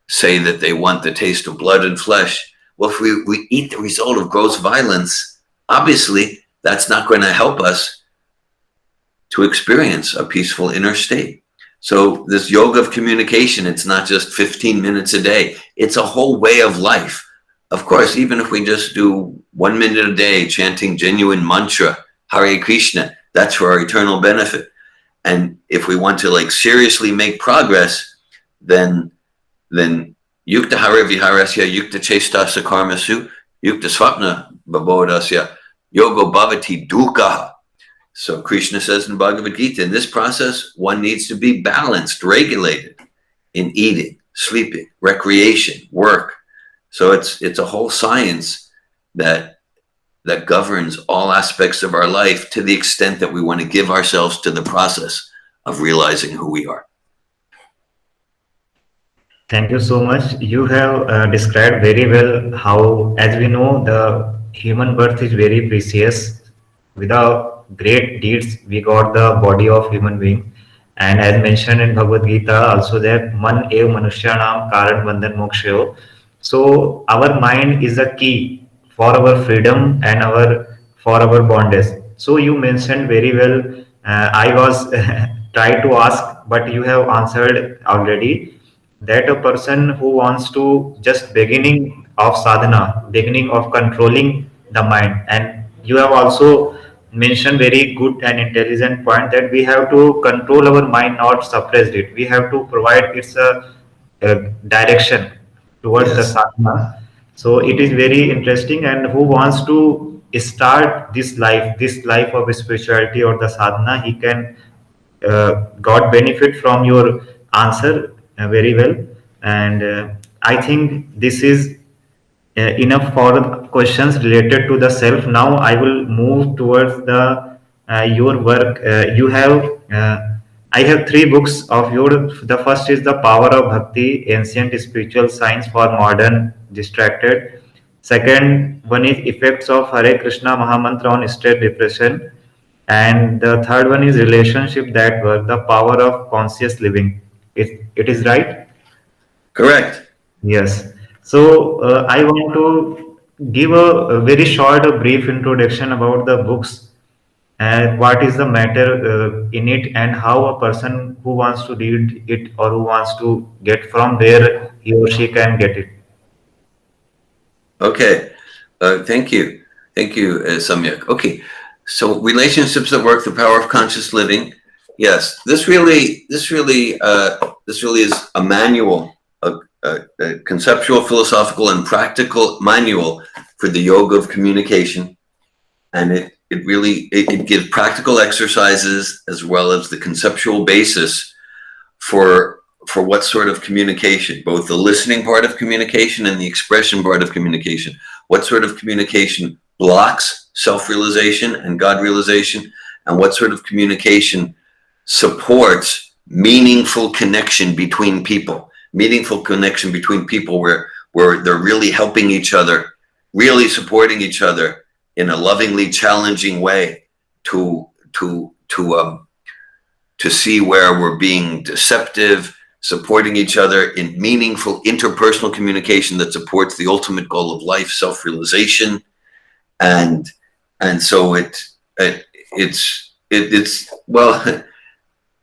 say that they want the taste of blood and flesh. Well, if we eat the result of gross violence, obviously that's not going to help us to experience a peaceful inner state. So this yoga of communication, it's not just 15 minutes a day. It's a whole way of life. Of course, even if we just do 1 minute a day chanting genuine mantra, Hare Krishna, that's for our eternal benefit. And if we want to like seriously make progress, then Yukta Hare Viharasya, Yukta Chestasya Karmasu, Yukta Swapna Babodasya, Yogo Bhavati Dukkha. So Krishna says in Bhagavad Gita, in this process, one needs to be balanced, regulated in eating, sleeping, recreation, work. So it's a whole science that governs all aspects of our life to the extent that we want to give ourselves to the process of realizing who we are. Thank you so much. You have described very well how, as we know, the human birth is very precious. Without great deeds, we got the body of human being. And as mentioned in Bhagavad Gita, also that man ev manushyanam karan bandhan mokshayo. So our mind is a key for our freedom and for our bondage. So you mentioned very well. I was try to ask, but you have answered already, that a person who wants to just beginning of sadhana, beginning of controlling the mind, and you have also mentioned very good and intelligent point that we have to control our mind, not suppress it. We have to provide its a direction towards the Yes. sadhana. So it is very interesting. And who wants to start this life of spirituality or the sadhana, he can got benefit from your answer very well. And I think this is enough for questions related to the self. Now I will move towards the your work. You have I have three books of your. The first is The Power of Bhakti, Ancient Spiritual Science for Modern Distracted. Second one is Effects of Hare Krishna Mahamantra on State Depression. And the third one is Relationship That Work, The Power of Conscious Living. It is right? Correct. Yes. So I want to give a very short, a brief introduction about the books and what is the matter in it, and how a person who wants to read it or who wants to get from there, he or she can get it. Okay. Thank you. Thank you, Samyak. Okay. So relationships that work, the power of conscious living. Yes, this really is a manual, a conceptual, philosophical, and practical manual for the yoga of communication. And it gives practical exercises as well as the conceptual basis for what sort of communication, both the listening part of communication and the expression part of communication. What sort of communication blocks self-realization and God realization, and what sort of communication supports meaningful connection between people, where they're really helping each other, really supporting each other in a lovingly challenging way to see where we're being deceptive, supporting each other in meaningful interpersonal communication that supports the ultimate goal of life, self-realization. And so it's well,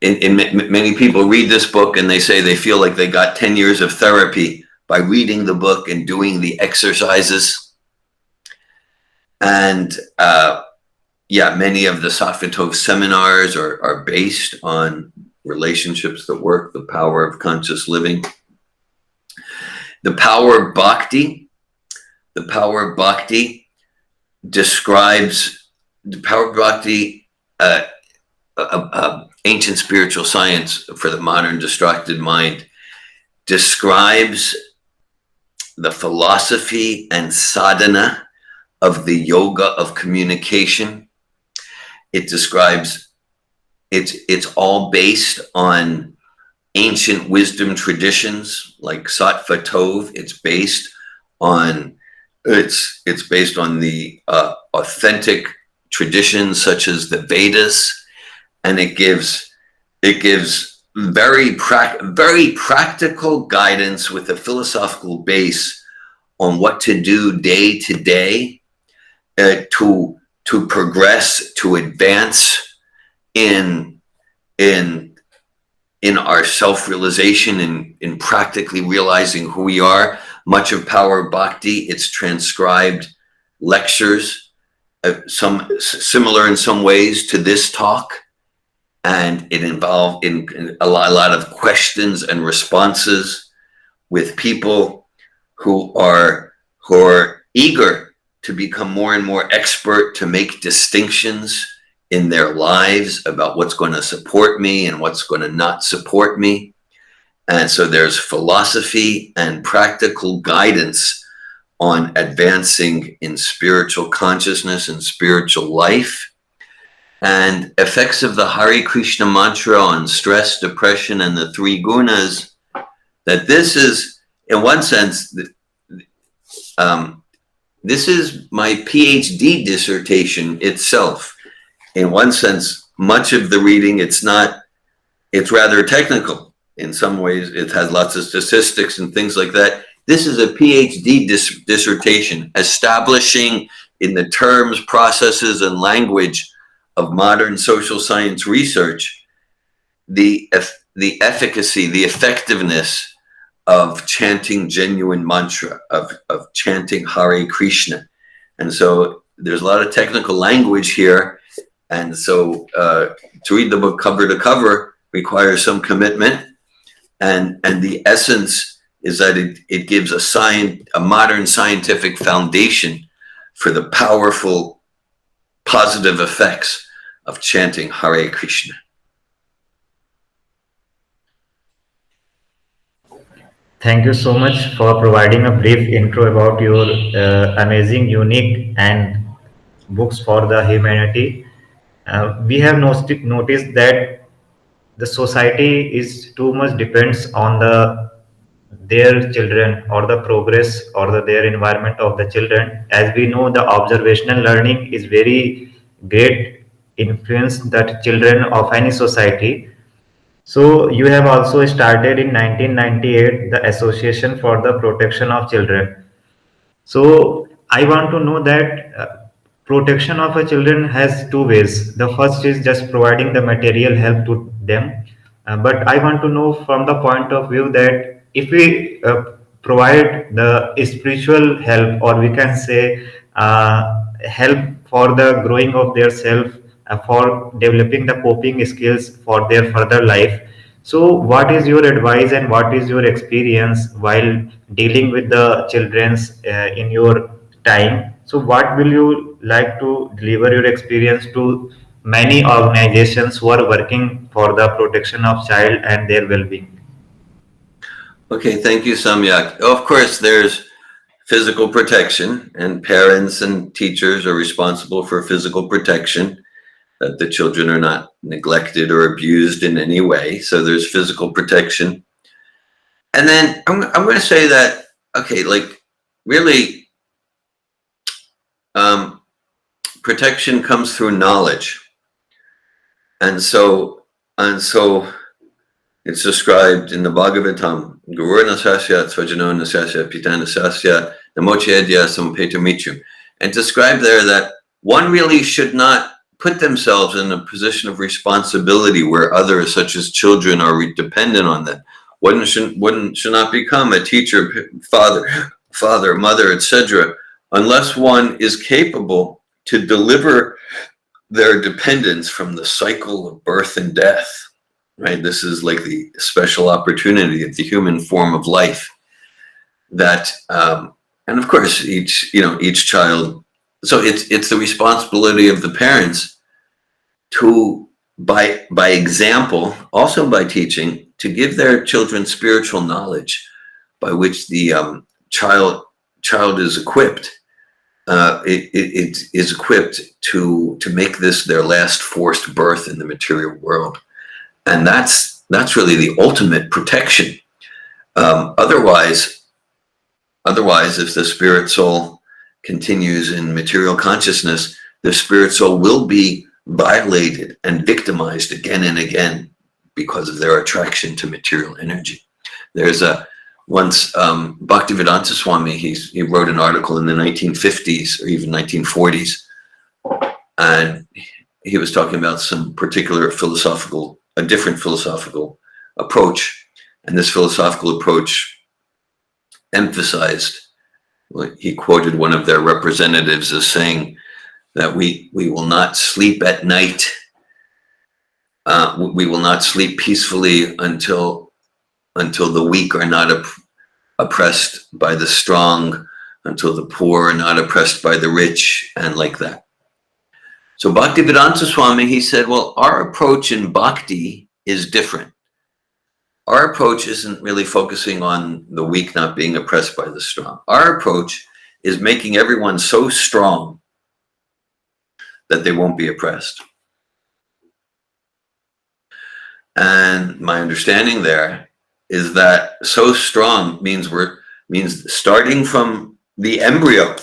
many people read this book and they say they feel like they got 10 years of therapy by reading the book and doing the exercises. And many of the Sattva seminars are based on relationships that work, the power of conscious living. The power of bhakti describes the power of bhakti, ancient spiritual science for the modern distracted mind, describes the philosophy and sadhana of the yoga of communication. It describes, it's all based on ancient wisdom traditions like Sattva Tov. It's based on the authentic traditions such as the Vedas, and it gives very practical guidance with a philosophical base on what to do day to day to progress, to advance in our self-realization, in practically realizing who we are. Much of Power Bhakti, it's transcribed lectures, some similar in some ways to this talk, and it involved in a lot of questions and responses with people who are eager to become more and more expert, to make distinctions in their lives about what's going to support me and what's going to not support me. And so there's philosophy and practical guidance on advancing in spiritual consciousness and spiritual life, and effects of the Hare Krishna mantra on stress, depression, and the three gunas. That this is, in one sense, this is my PhD dissertation itself. In one sense, much of the reading, it's rather technical. In some ways, it has lots of statistics and things like that. This is a PhD dissertation, establishing in the terms, processes, and language of modern social science research, the efficacy, the effectiveness of chanting genuine mantra, of chanting Hare Krishna. And so there's a lot of technical language here. And so to read the book cover to cover requires some commitment. And the essence is that it gives a modern scientific foundation for the powerful positive effects of chanting Hare Krishna. Thank you so much for providing a brief intro about your amazing, unique, and books for the humanity. We have noticed that the society is too much depends on their children or the progress or their environment of the children. As we know, the observational learning is very great influence that children of any society. So you have also started in 1998 the Association for the Protection of Children. So I want to know that protection of a children has two ways. The first is just providing the material help to them, but I want to know from the point of view that if we provide the spiritual help, or we can say help for the growing of their self, for developing the coping skills for their further life. So, what is your advice and what is your experience while dealing with the childrens in your time? So, what will you like to deliver your experience to many organizations who are working for the protection of child and their well-being? Okay, thank you, Samyak. Of course, there's physical protection, and parents and teachers are responsible for physical protection, that the children are not neglected or abused in any way. So there's physical protection. And then I'm going to say that, okay, like really, protection comes through knowledge. And so it's described in the Bhagavatam, Guru Nasasya, Svajano Nasasya, Pita Nasasya, Namochedya Sampeta Michu. And described there that one really should not put themselves in a position of responsibility where others, such as children, are dependent on them. One should not become a teacher, father, mother, etc., unless one is capable to deliver their dependence from the cycle of birth and death. Right? This is like the special opportunity of the human form of life. That, and of course, each child. So it's the responsibility of the parents to, by example, also by teaching, to give their children spiritual knowledge, by which the child is equipped. It is equipped to make this their last forced birth in the material world, and that's really the ultimate protection. Otherwise, if the spirit soul continues in material consciousness, the spirit soul will be violated and victimized again and again because of their attraction to material energy. There's once Bhaktivedanta Swami, he wrote an article in the 1950s or even 1940s, and he was talking about some particular a different philosophical approach, and this philosophical approach emphasized, he quoted one of their representatives as saying that we will not sleep at night. We will not sleep peacefully until the weak are not oppressed by the strong, until the poor are not oppressed by the rich, and like that. So Bhaktivedanta Swami, he said, well, our approach in bhakti is different. Our approach isn't really focusing on the weak not being oppressed by the strong. Our approach is making everyone so strong that they won't be oppressed. And my understanding there is that so strong means starting from the embryo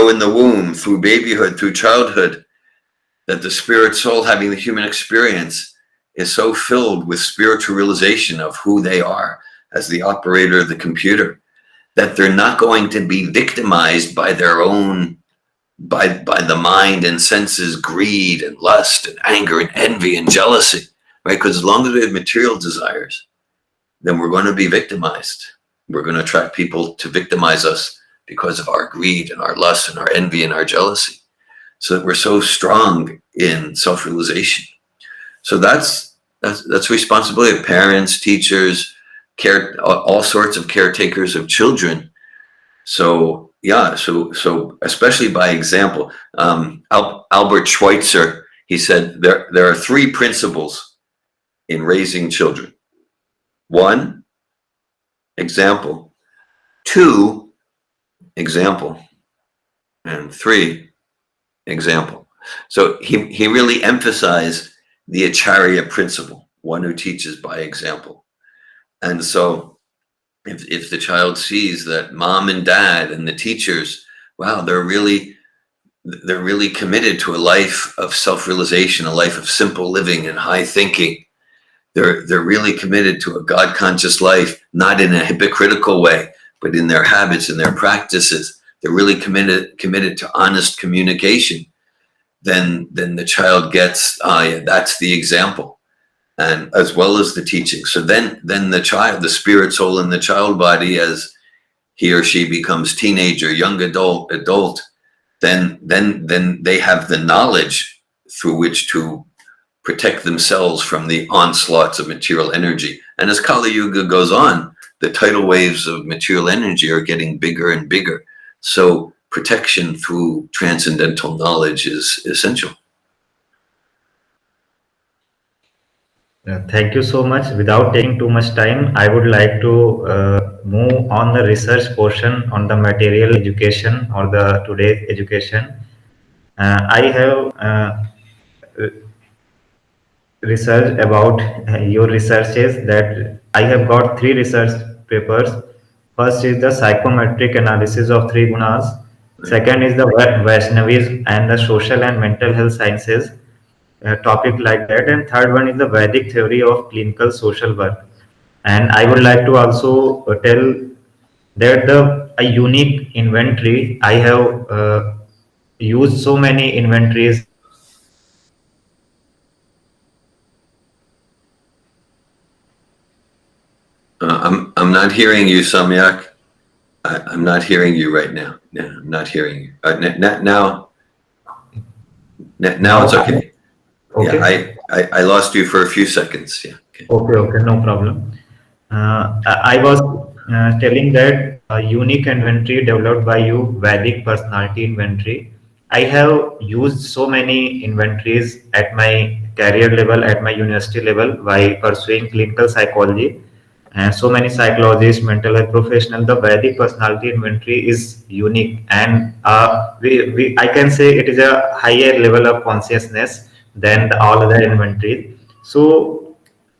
in the womb, through babyhood, through childhood, that the spirit soul having the human experience is so filled with spiritual realization of who they are as the operator of the computer, that they're not going to be victimized by their own, by the mind and senses, greed and lust and anger and envy and jealousy. right? Because as long as we have material desires, then we're going to be victimized. We're going to attract people to victimize us because of our greed and our lust and our envy and our jealousy. So that we're so strong in self-realization. So that's responsibility of parents, teachers, all sorts of caretakers of children. So yeah, so especially by example. Albert Schweitzer, he said there are three principles in raising children. 1, example. 2, example. And 3, example. So he really emphasized the Acharya principle, one who teaches by example. And so if the child sees that mom and dad and the teachers, wow, they're really committed to a life of self-realization, a life of simple living and high thinking. They're really committed to a God-conscious life, not in a hypocritical way, but in their habits and their practices. They're really committed to honest communication. Then the child gets, yeah, that's the example, and as well as the teaching. So then the child, the spirit soul in the child body, as he or she becomes teenager, young adult, then they have the knowledge through which to protect themselves from the onslaughts of material energy. And as Kali Yuga goes on, the tidal waves of material energy are getting bigger and bigger. So protection through transcendental knowledge is essential. Thank you so much. Without taking too much time, I would like to move on the research portion on the material education or the today's education. I have research about your researches that I have got 3 research papers. First is the psychometric analysis of 3 gunas. Second is the Vaishnavism and the social and mental health sciences, topic like that. And third one is the Vedic theory of clinical social work. And I would like to also tell that a unique inventory, I have used so many inventories. I'm not hearing you, Samyak. I'm not hearing you right now. No, I'm not hearing you. Now it's okay. Okay. Yeah, I lost you for a few seconds. Yeah. Okay, no problem. I was telling that a unique inventory developed by you, Vedic personality inventory. I have used so many inventories at my career level, at my university level, while pursuing clinical psychology. And so many psychologists, mental health professionals, the Vedic personality inventory is unique, and I can say it is a higher level of consciousness than all other inventories. So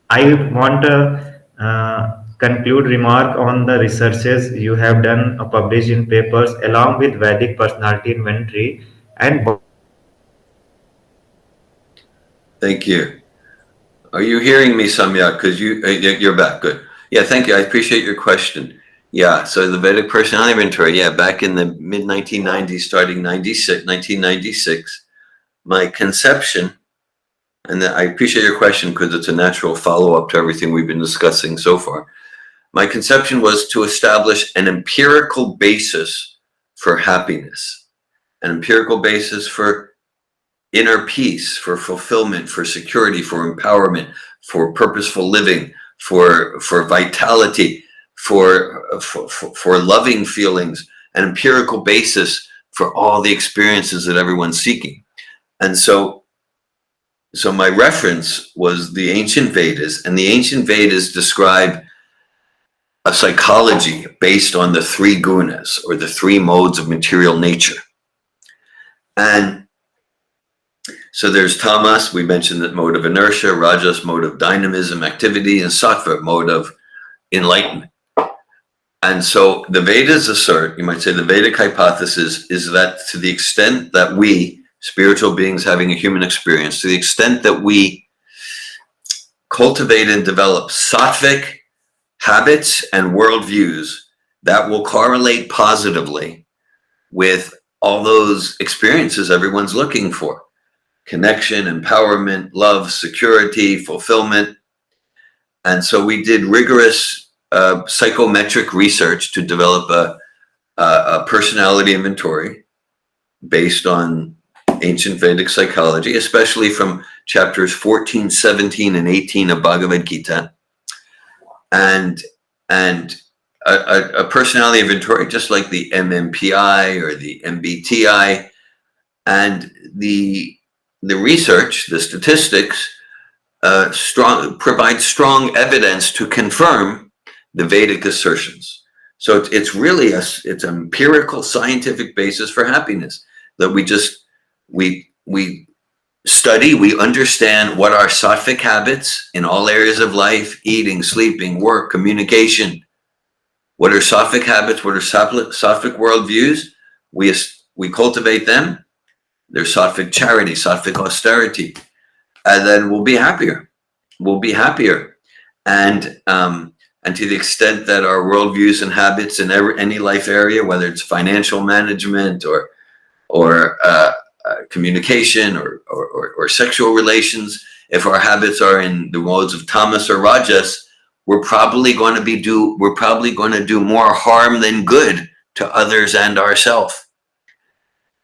I want to conclude remark on the researches you have done, published in papers along with Vedic personality inventory and. Thank you. Are you hearing me, Samyak? Because you're back. Good. Yeah, thank you. I appreciate your question. Yeah, so the Vedic personality inventory, yeah, back in the mid 1990s, starting 1996, my conception, and I appreciate your question because it's a natural follow-up to everything we've been discussing so far. My conception was to establish an empirical basis for happiness, an empirical basis for inner peace, for fulfillment, for security, for empowerment, for purposeful living, for vitality, for loving feelings, an empirical basis for all the experiences that everyone's seeking. And so my reference was the ancient Vedas, and the ancient Vedas describe a psychology based on the 3 gunas, or the 3 modes of material nature. And so there's tamas, we mentioned that mode of inertia, rajas, mode of dynamism, activity, and sattva, mode of enlightenment. And so the Vedas assert, you might say the Vedic hypothesis is that to the extent that we, spiritual beings having a human experience, to the extent that we cultivate and develop sattvic habits and worldviews, that will correlate positively with all those experiences everyone's looking for. connection, empowerment, love, security, fulfillment. And so we did rigorous psychometric research to develop a personality inventory based on ancient Vedic psychology, especially from chapters 14, 17, and 18 of Bhagavad Gita. And a personality inventory, just like the MMPI or the MBTI, and the research, the statistics, provide strong evidence to confirm the Vedic assertions. So it's really it's an empirical scientific basis for happiness that we study, we understand what are sattvic habits in all areas of life: eating, sleeping, work, communication. What are sattvic habits? What are sattvic worldviews? We cultivate them. There's sattvic charity, sattvic austerity, and then we'll be happier. We'll be happier, and to the extent that our worldviews and habits in any life area, whether it's financial management or communication or sexual relations, if our habits are in the modes of tamas or rajas, we're probably going to do more harm than good to others and ourselves.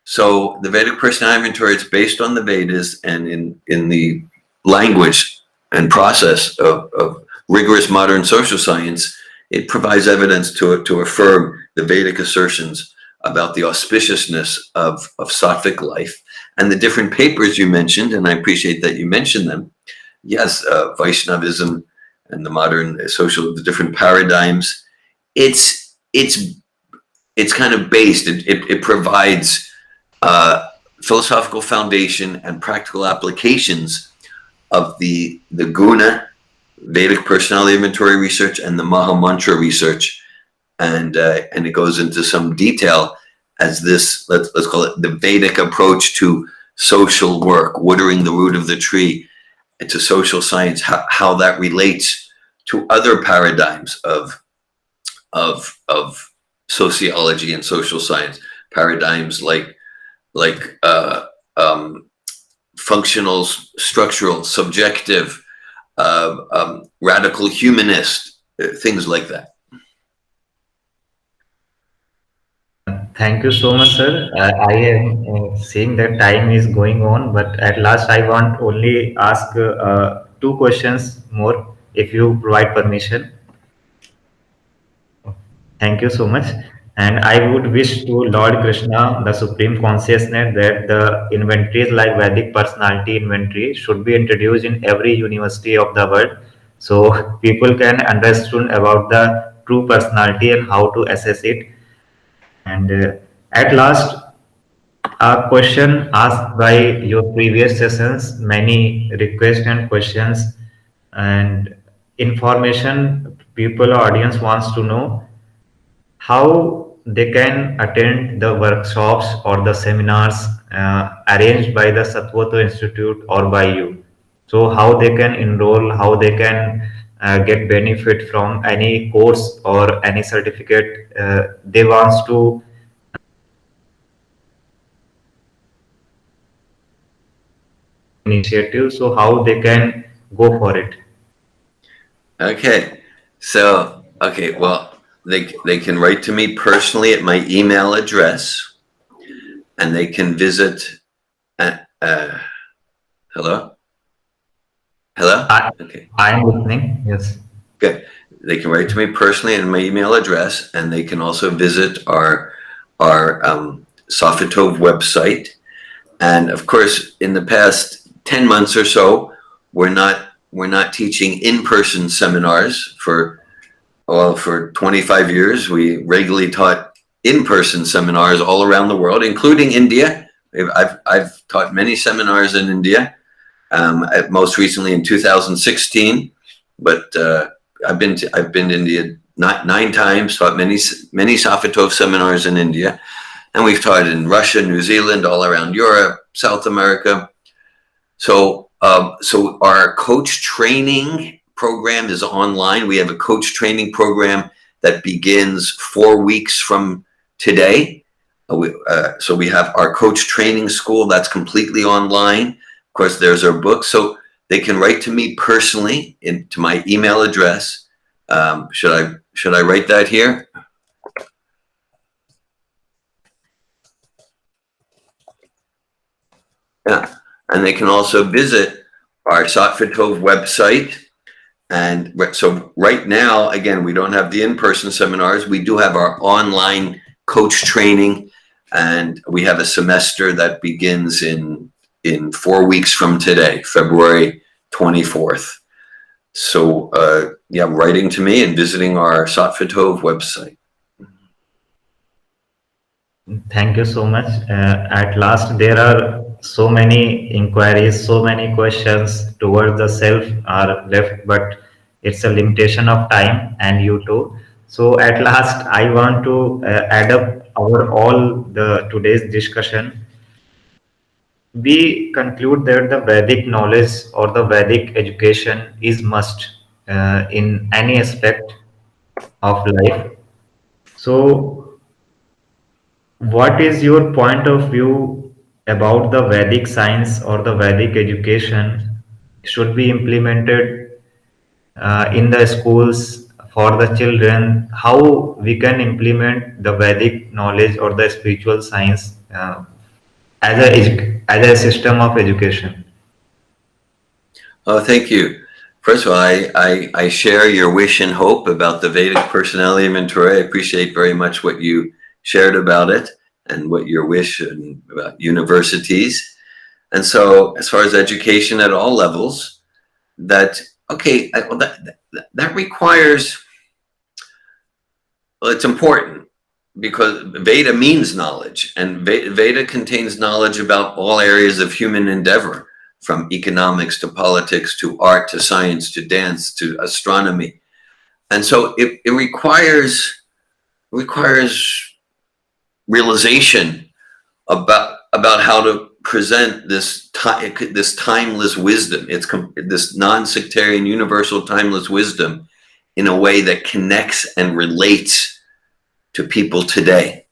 So the Vedic personality inventory is based on the Vedas, and in the language and process of rigorous modern social science, it provides evidence to affirm the Vedic assertions about the auspiciousness of sattvic life. And the different papers you mentioned, and I appreciate that you mentioned them. Yes, Vaishnavism and the modern the different paradigms. It's kind of based. It provides philosophical foundation and practical applications of the guna, Vedic personality inventory research, and the Maha mantra research, and it goes into some detail as this, let's call it the Vedic approach to social work, watering the root of the tree, and to social science, how that relates to other paradigms of sociology and social science, paradigms like functional, structural, subjective, radical humanist, things like that. Thank you so much, sir. I am seeing that time is going on, but at last I want only ask two questions more, if you provide permission. Thank you so much. And I would wish to Lord Krishna, the Supreme Consciousness, that the inventories like Vedic personality inventory should be introduced in every university of the world, so people can understand about the true personality and how to assess it. And at last, a question asked by your previous sessions, many requests and questions and information people or audience wants to know how they can attend the workshops or the seminars arranged by the Sattvato Institute or by you. So how they can enroll, how they can get benefit from any course or any certificate they wants to initiative. So how they can go for it. Okay, so well, they can write to me personally at my email address, and they can visit. Hello. Okay. I am listening. Yes. Good. They can write to me personally at my email address, and they can also visit our Safitov website. And of course, in the past 10 months or so, we're not teaching in-person seminars for 25 years. We regularly taught in-person seminars all around the world, including India. I've taught many seminars in India, most recently in 2016. But I've been to India nine times. Taught many Safitov seminars in India, and we've taught in Russia, New Zealand, all around Europe, South America. So our coach training program is online. We have a coach training program that begins 4 weeks from today. So we have our coach training school that's completely online. course, there's our book. So they can write to me personally to my email address. Should I write that here? Yeah. And they can also visit our Sattva Tov website. And so right now, again, we don't have the in-person seminars. We do have our online coach training, and we have a semester that begins in 4 weeks from today, February 24th. So yeah, writing to me and visiting our Sattva Tov website. Thank you so much. At last, there are so many inquiries, so many questions towards the self are left, but it's a limitation of time and you too. So at last, I want to add up our all the today's discussion. We conclude that the Vedic knowledge or the Vedic education is must in any aspect of life. So what is your point of view about the Vedic science or the Vedic education should be implemented in the schools for the children? How we can implement the Vedic knowledge or the spiritual science as a system of education? Oh, thank you. First of all, I share your wish and hope about the Vedic personality inventory. I appreciate very much what you shared about it and what your wish about universities. And so as far as education at all levels, that requires, well, it's important because Veda means knowledge, and Veda contains knowledge about all areas of human endeavor, from economics to politics to art to science to dance to astronomy. And so it requires realization about how to present this timeless wisdom. It's this non-sectarian, universal, timeless wisdom in a way that connects and relates to people today,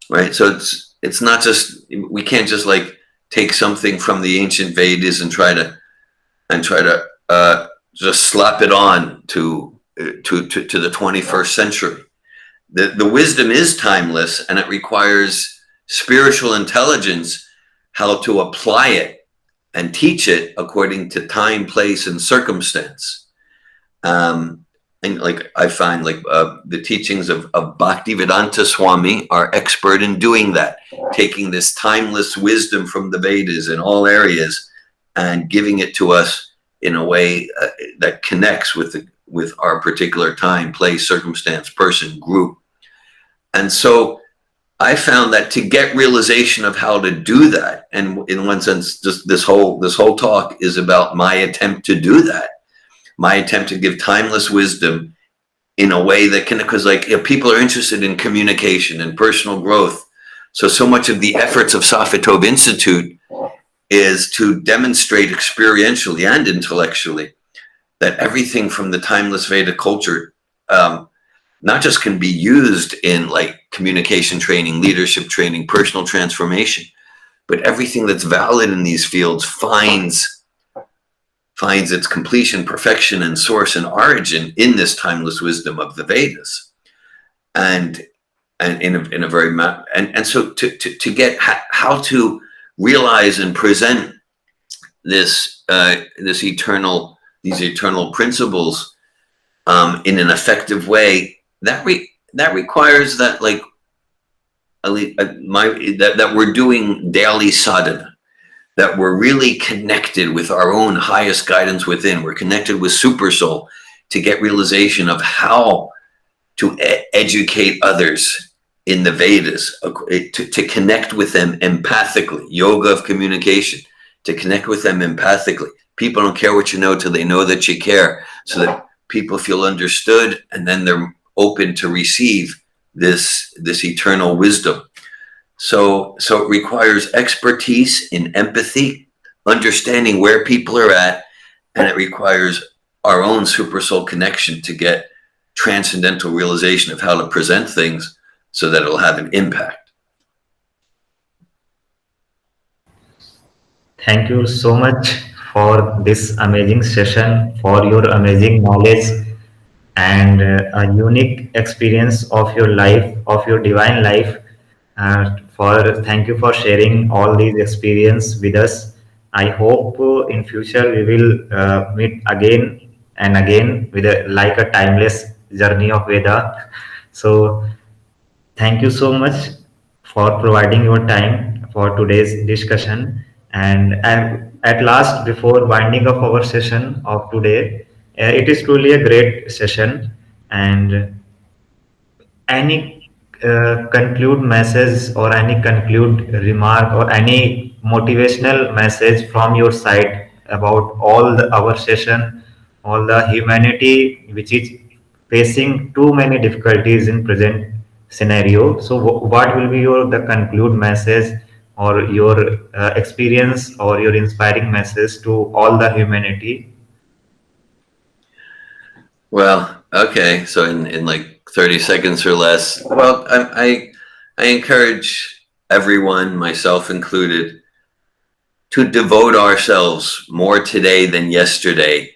right? So it's not just, we can't just like take something from the ancient Vedas and try to just slap it on to the 21st century. The wisdom is timeless, and it requires spiritual intelligence, how to apply it and teach it according to time, place, and circumstance. And like I find, like the teachings of Bhaktivedanta Swami are expert in doing that, taking this timeless wisdom from the Vedas in all areas and giving it to us in a way that connects with our particular time, place, circumstance, person, group. And so I found that to get realization of how to do that, and in one sense, just this whole talk is about my attempt to do that, my attempt to give timeless wisdom in a way that can, because like people are interested in communication and personal growth. So much of the efforts of Sattva Tov Institute is to demonstrate experientially and intellectually that everything from the timeless Veda culture not just can be used in like communication training, leadership training, personal transformation, but everything that's valid in these fields finds its completion, perfection, and source and origin in this timeless wisdom of the Vedas. And in a very and so to get how to realize and present these eternal principles in an effective way, that requires that, like, that we're doing daily sadhana, that we're really connected with our own highest guidance within. We're connected with Super Soul to get realization of how to educate others in the Vedas, to connect with them empathically, yoga of communication, to connect with them empathically. People don't care what you know till they know that you care, so that people feel understood, and then they're open to receive this eternal wisdom. So it requires expertise in empathy, understanding where people are at, and it requires our own super soul connection to get transcendental realization of how to present things so that it'll have an impact. Thank you so much for this amazing session, for your amazing knowledge and a unique experience of your life, of your divine life. For thank you for sharing all these experience with us. I hope in future we will meet again and again with like a timeless journey of Veda. So thank you so much for providing your time for today's discussion. And at last, before winding up our session of today, it is truly a great session. And any conclude message or any conclude remark or any motivational message from your side about all our session, all the humanity which is facing too many difficulties in present scenario. So what will be your the conclude message or your experience or your inspiring message to all the humanity? Well, okay. So in like 30 seconds or less, well, I encourage everyone, myself included, to devote ourselves more today than yesterday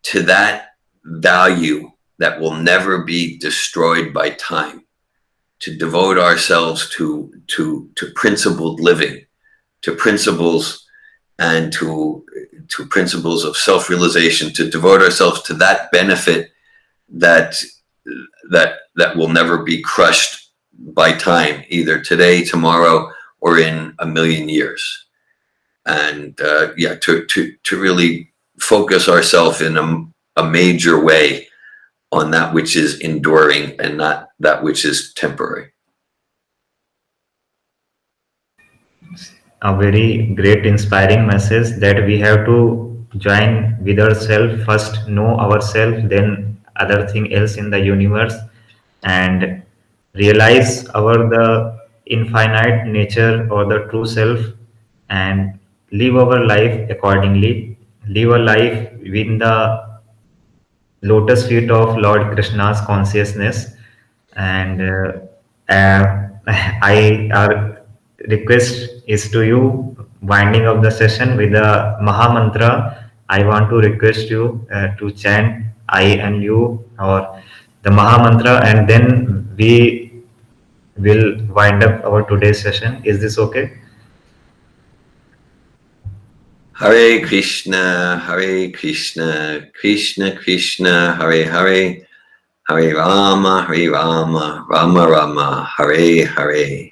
to that value that will never be destroyed by time. To devote ourselves to principled living, to principles and to principles of self-realization, to devote ourselves to that benefit that that will never be crushed by time, either today, tomorrow, or in a million years. And yeah, to really focus ourselves in a major way on that which is enduring and not that which is temporary. A very great inspiring message that we have to join with ourselves first, know ourselves, then other thing else in the universe, and realize our the infinite nature or the true self, and live our life accordingly, live a life within the lotus feet of Lord Krishna's consciousness. And I our request is to you, winding up the session with the Maha mantra. I want to request you to chant I and you or the Maha mantra, and then we will wind up our today's session. Is this okay? Hare Krishna, Hare Krishna, Krishna Krishna, Hare Hare, Hare Rama, Rama Rama, Hare Hare.